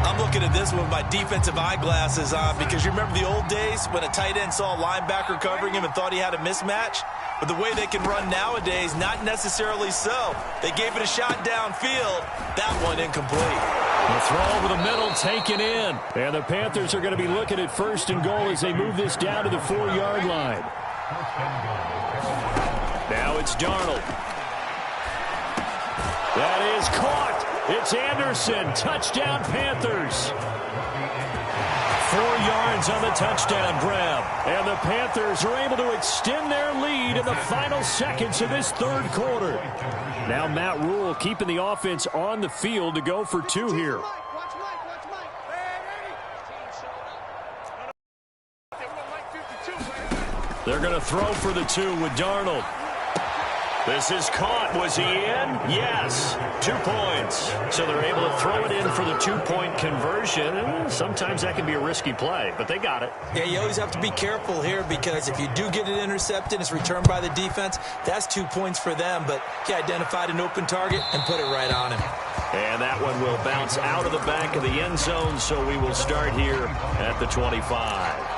I'm looking at this with my defensive eyeglasses on because you remember the old days when a tight end saw a linebacker covering him and thought he had a mismatch? But the way they can run nowadays, not necessarily so. They gave it a shot downfield. That one incomplete. The throw over the middle taken in. And the Panthers are going to be looking at 1st and goal as they move this down to the 4-yard line. Now it's Darnold. That is caught. It's Anderson. Touchdown, Panthers. 4 yards on the touchdown grab. And the Panthers are able to extend their lead in the final seconds of this third quarter. Now Matt Rule keeping the offense on the field to go for 2 here. They're going to throw for the 2 with Darnold. This is caught. Was he in? Yes. 2 points. So they're able to throw it in for the 2-point conversion. Sometimes that can be a risky play, but they got it. Yeah, you always have to be careful here because if you do get it intercepted, it's returned by the defense. That's 2 points for them, but he identified an open target and put it right on him. And that one will bounce out of the back of the end zone, so we will start here at the 25.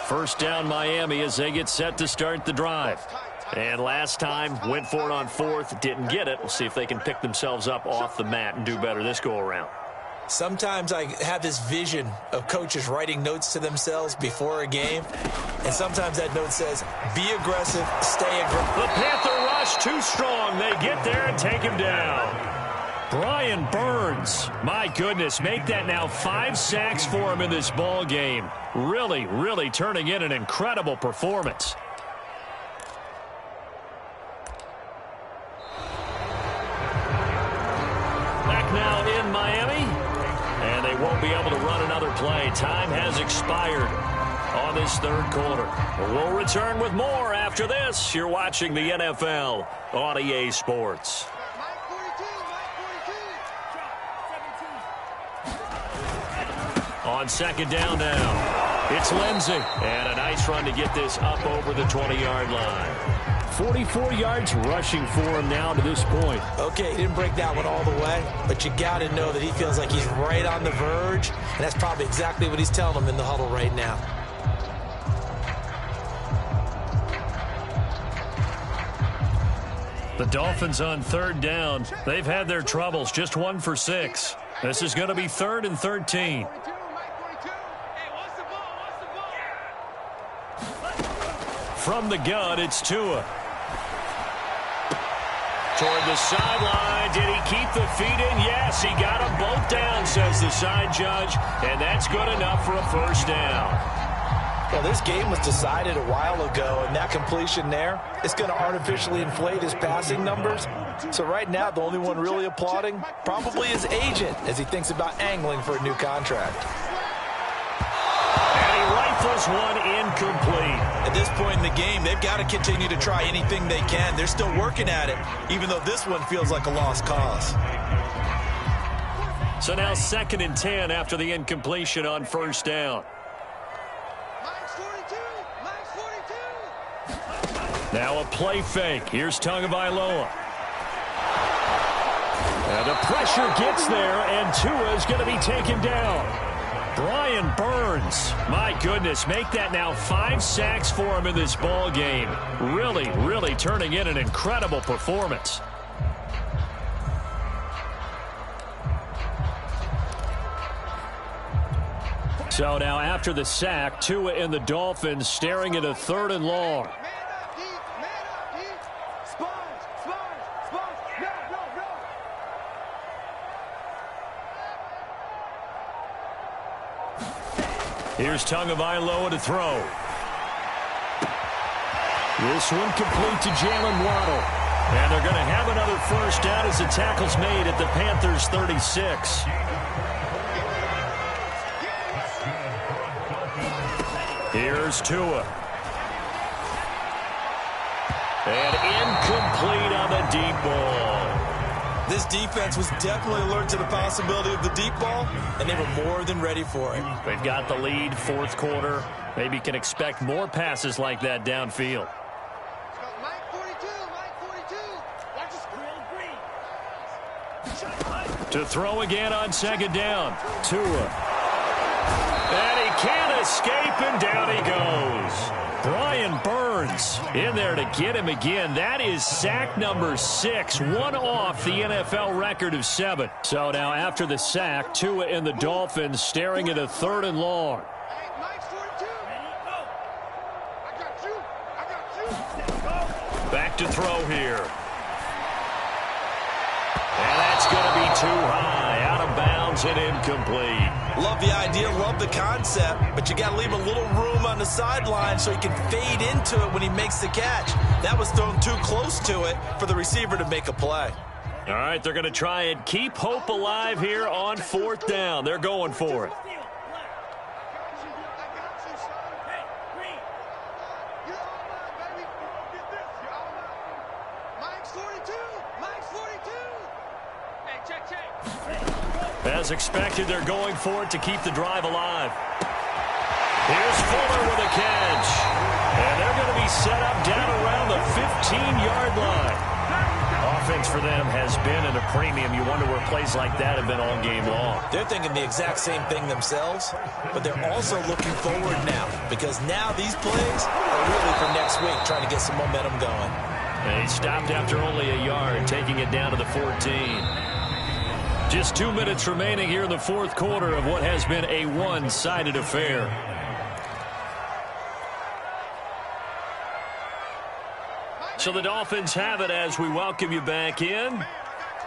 First down Miami as they get set to start the drive. And last time, went for it on 4th, didn't get it. We'll see if they can pick themselves up off the mat and do better this go-around. Sometimes I have this vision of coaches writing notes to themselves before a game, and sometimes that note says, be aggressive, stay aggressive. The Panther rush too strong. They get there and take him down. Brian Burns, my goodness, make that now 5 sacks for him in this ball game. Really, really turning in an incredible performance. Back now in Miami, and they won't be able to run another play. Time has expired on this third quarter. We'll return with more after this. You're watching the NFL on EA Sports. On 2nd down now, it's Lindsay. And a nice run to get this up over the 20-yard line. 44 yards rushing for him now to this point. Okay, he didn't break that one all the way, but you got to know that he feels like he's right on the verge, and that's probably exactly what he's telling them in the huddle right now. The Dolphins on 3rd down. They've had their troubles, just 1 for 6. This is going to be 3rd and 13. From the gun, it's Tua. Toward the sideline. Did he keep the feet in? Yes, he got them both down, says the side judge. And that's good enough for a first down. Well, this game was decided a while ago, and that completion there is going to artificially inflate his passing numbers. So right now, the only one really applauding probably his agent as he thinks about angling for a new contract. And he rifles one incomplete. At this point in the game, they've got to continue to try anything they can. They're still working at it, even though this one feels like a lost cause. So now 2nd and 10 after the incompletion on first down. Now a play fake. Here's Tagovailoa. And the pressure gets there, and Tua is going to be taken down. Brian Burns, my goodness, make that now 5 sacks for him in this ball game. Really, really turning in an incredible performance. So now after the sack, Tua and the Dolphins staring at a 3rd and long. Here's Tagovailoa to throw. This one complete to Jalen Waddle. And they're going to have another first down as the tackle's made at the Panthers' 36. Here's Tua. And incomplete on the deep ball. This defense was definitely alert to the possibility of the deep ball, and they were more than ready for it. They've got the lead, 4th quarter. Maybe can expect more passes like that downfield. Mike 42, Mike 42. Watch his green. To throw again on 2nd down. Tua. And he can't escape, and down he goes. Brian Burns in there to get him again. That is sack number 6, one off the NFL record of 7. So now after the sack, Tua and the Dolphins staring at a 3rd and long. Hey, Mike's 42. I got you. I got you. Back to throw here. And that's going to be too high, out of bounds and incomplete. Love the idea, love the concept, but you got to leave a little room on the sideline so he can fade into it when he makes the catch. That was thrown too close to it for the receiver to make a play. All right, they're going to try and keep hope alive here on 4th down. They're going for it. As expected, they're going for it to keep the drive alive. Here's Fuller with a catch. And they're going to be set up down around the 15-yard line. Offense for them has been at a premium. You wonder where plays like that have been all game long. They're thinking the exact same thing themselves, but they're also looking forward now, because now these plays are really for next week, trying to get some momentum going. And he stopped after only a yard, taking it down to the 14. Just 2 minutes remaining here in the 4th quarter of what has been a one-sided affair. So the Dolphins have it as we welcome you back in.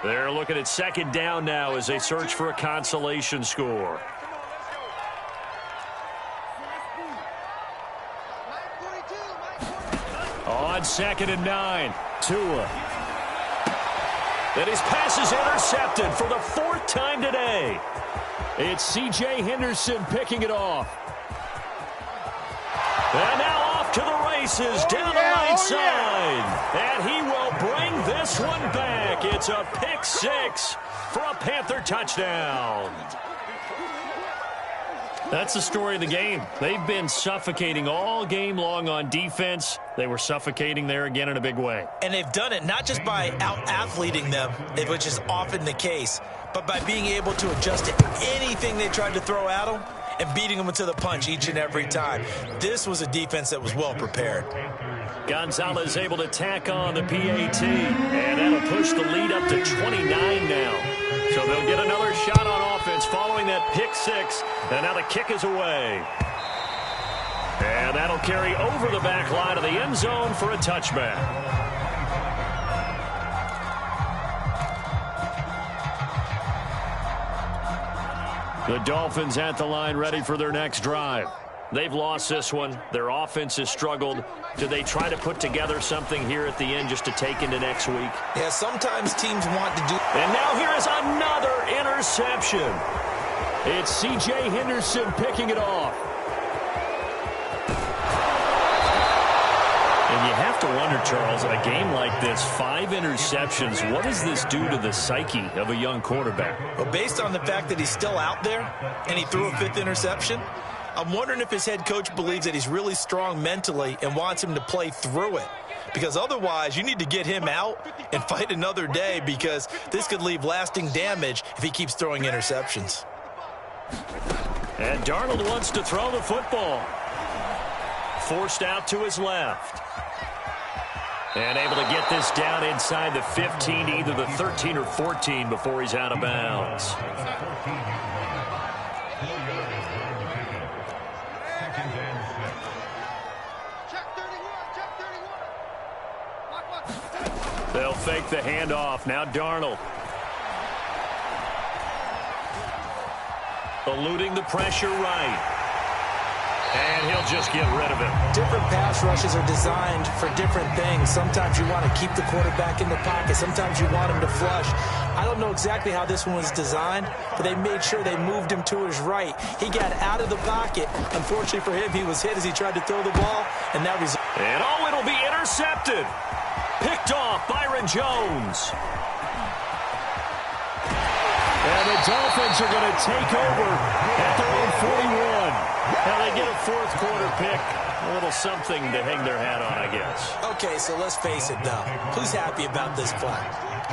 They're looking at 2nd down now as they search for a consolation score. On 2nd and 9, Tua. And his pass is intercepted for the 4th time today. It's C.J. Henderson picking it off. And now off to the races down the right side. And he will bring this one back. It's a pick 6 for a Panther touchdown. That's the story of the game. They've been suffocating all game long on defense. They were suffocating there again in a big way. And they've done it not just by out-athleting them, which is often the case, but by being able to adjust to anything they tried to throw at them and beating them to the punch each and every time. This was a defense that was well prepared. Gonzalez able to tack on the PAT, and that'll push the lead up to 29 now. So they'll get another shot on offense following that pick 6, and now the kick is away. And that'll carry over the back line of the end zone for a touchback. The Dolphins at the line ready for their next drive. They've lost this one. Their offense has struggled. Do they try to put together something here at the end just to take into next week? Yeah, sometimes teams want to do. And now here is another interception. It's C.J. Henderson picking it off. And you have to wonder, Charles, in a game like this, 5 interceptions, what does this do to the psyche of a young quarterback? Well, based on the fact that he's still out there and he threw a 5th interception, I'm wondering if his head coach believes that he's really strong mentally and wants him to play through it. Because otherwise, you need to get him out and fight another day, because this could leave lasting damage if he keeps throwing interceptions. And Darnold wants to throw the football. Forced out to his left. And able to get this down inside the 15, either the 13 or 14 before he's out of bounds. They'll fake the handoff. Now Darnold. Eluding the pressure right. And he'll just get rid of it. Different pass rushes are designed for different things. Sometimes you want to keep the quarterback in the pocket. Sometimes you want him to flush. I don't know exactly how this one was designed, but they made sure they moved him to his right. He got out of the pocket. Unfortunately for him, he was hit as he tried to throw the ball, and that resulted. And oh, it'll be intercepted. Picked off Byron Jones. And the Dolphins are going to take over at their own 41. Now they get a 4th quarter pick. A little something to hang their hat on, I guess. Okay, so let's face it, though. Who's happy about this play?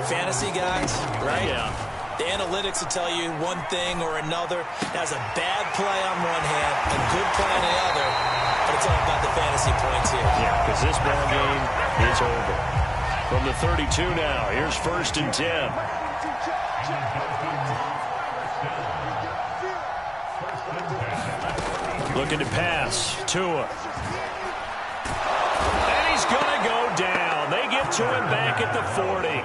Fantasy guys, right? Yeah. The analytics will tell you one thing or another. That's a bad play on one hand, a good play on the other, but it's all about the fantasy points here. Yeah, because this ball game is over. From the 32 now, here's 1st and 10. Looking to pass. Tua. And he's going to go down. They get to him back at the 40.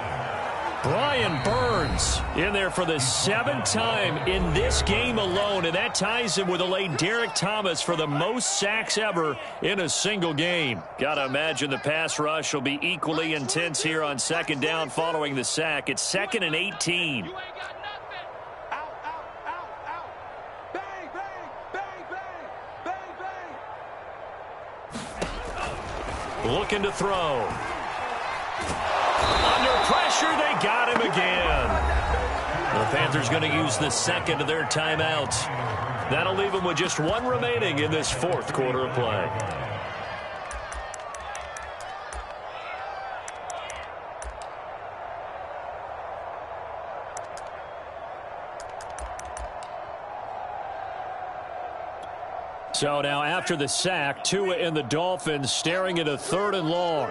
Brian Burns in there for the 7th time in this game alone, and that ties him with the late Derek Thomas for the most sacks ever in a single game. Got to imagine the pass rush will be equally intense here on 2nd down following the sack. It's 2nd and 18. Looking to throw. Under pressure, they got him again. The Panthers going to use the 2nd of their timeouts. That'll leave them with just 1 remaining in this 4th quarter of play. So now after the sack, Tua and the Dolphins staring at a 3rd and long.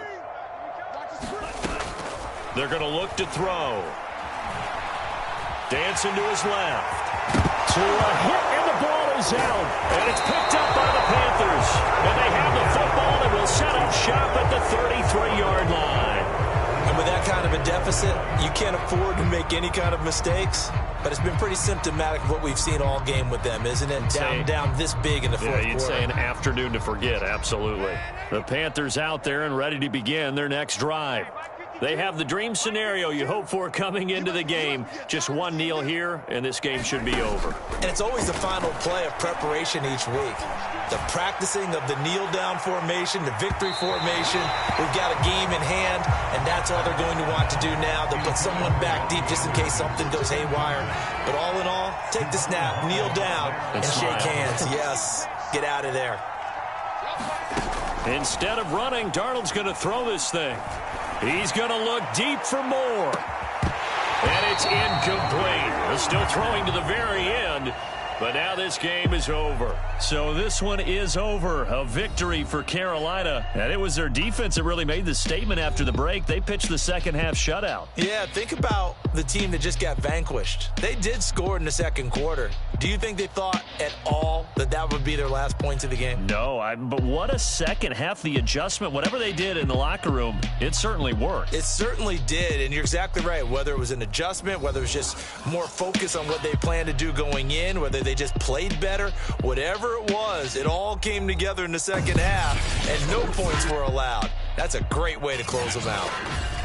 They're going to look to throw. Dancing to his left. Tua hit, and the ball is out. And it's picked up by the Panthers. And they have the football and will set up shop at the 33-yard line. And with that kind of a deficit, you can't afford to make any kind of mistakes. But it's been pretty symptomatic of what we've seen all game with them, isn't it? Down this big in the 4th quarter. Yeah, you'd say an afternoon to forget, absolutely. The Panthers out there and ready to begin their next drive. They have the dream scenario you hope for coming into the game. Just one kneel here, and this game should be over. And it's always the final play of preparation each week. The practicing of the kneel-down formation, the victory formation. We've got a game in hand, and that's all they're going to want to do now. They'll put someone back deep just in case something goes haywire. But all in all, take the snap, kneel down, and shake hands. Yes, get out of there. Instead of running, Darnold's going to throw this thing. He's going to look deep for more. And it's incomplete. They're still throwing to the very end. But now this game is over. So this one is over. A victory for Carolina. And it was their defense that really made the statement after the break. They pitched the second-half shutout. Yeah, think about the team that just got vanquished. They did score in the 2nd quarter. Do you think they thought at all that that would be their last points of the game? No, but what a second half. The adjustment, whatever they did in the locker room, it certainly worked. It certainly did, and you're exactly right. Whether it was an adjustment, whether it was just more focus on what they planned to do going in, whether they just played better. Whatever it was, it all came together in the second half, and no points were allowed. That's a great way to close them out.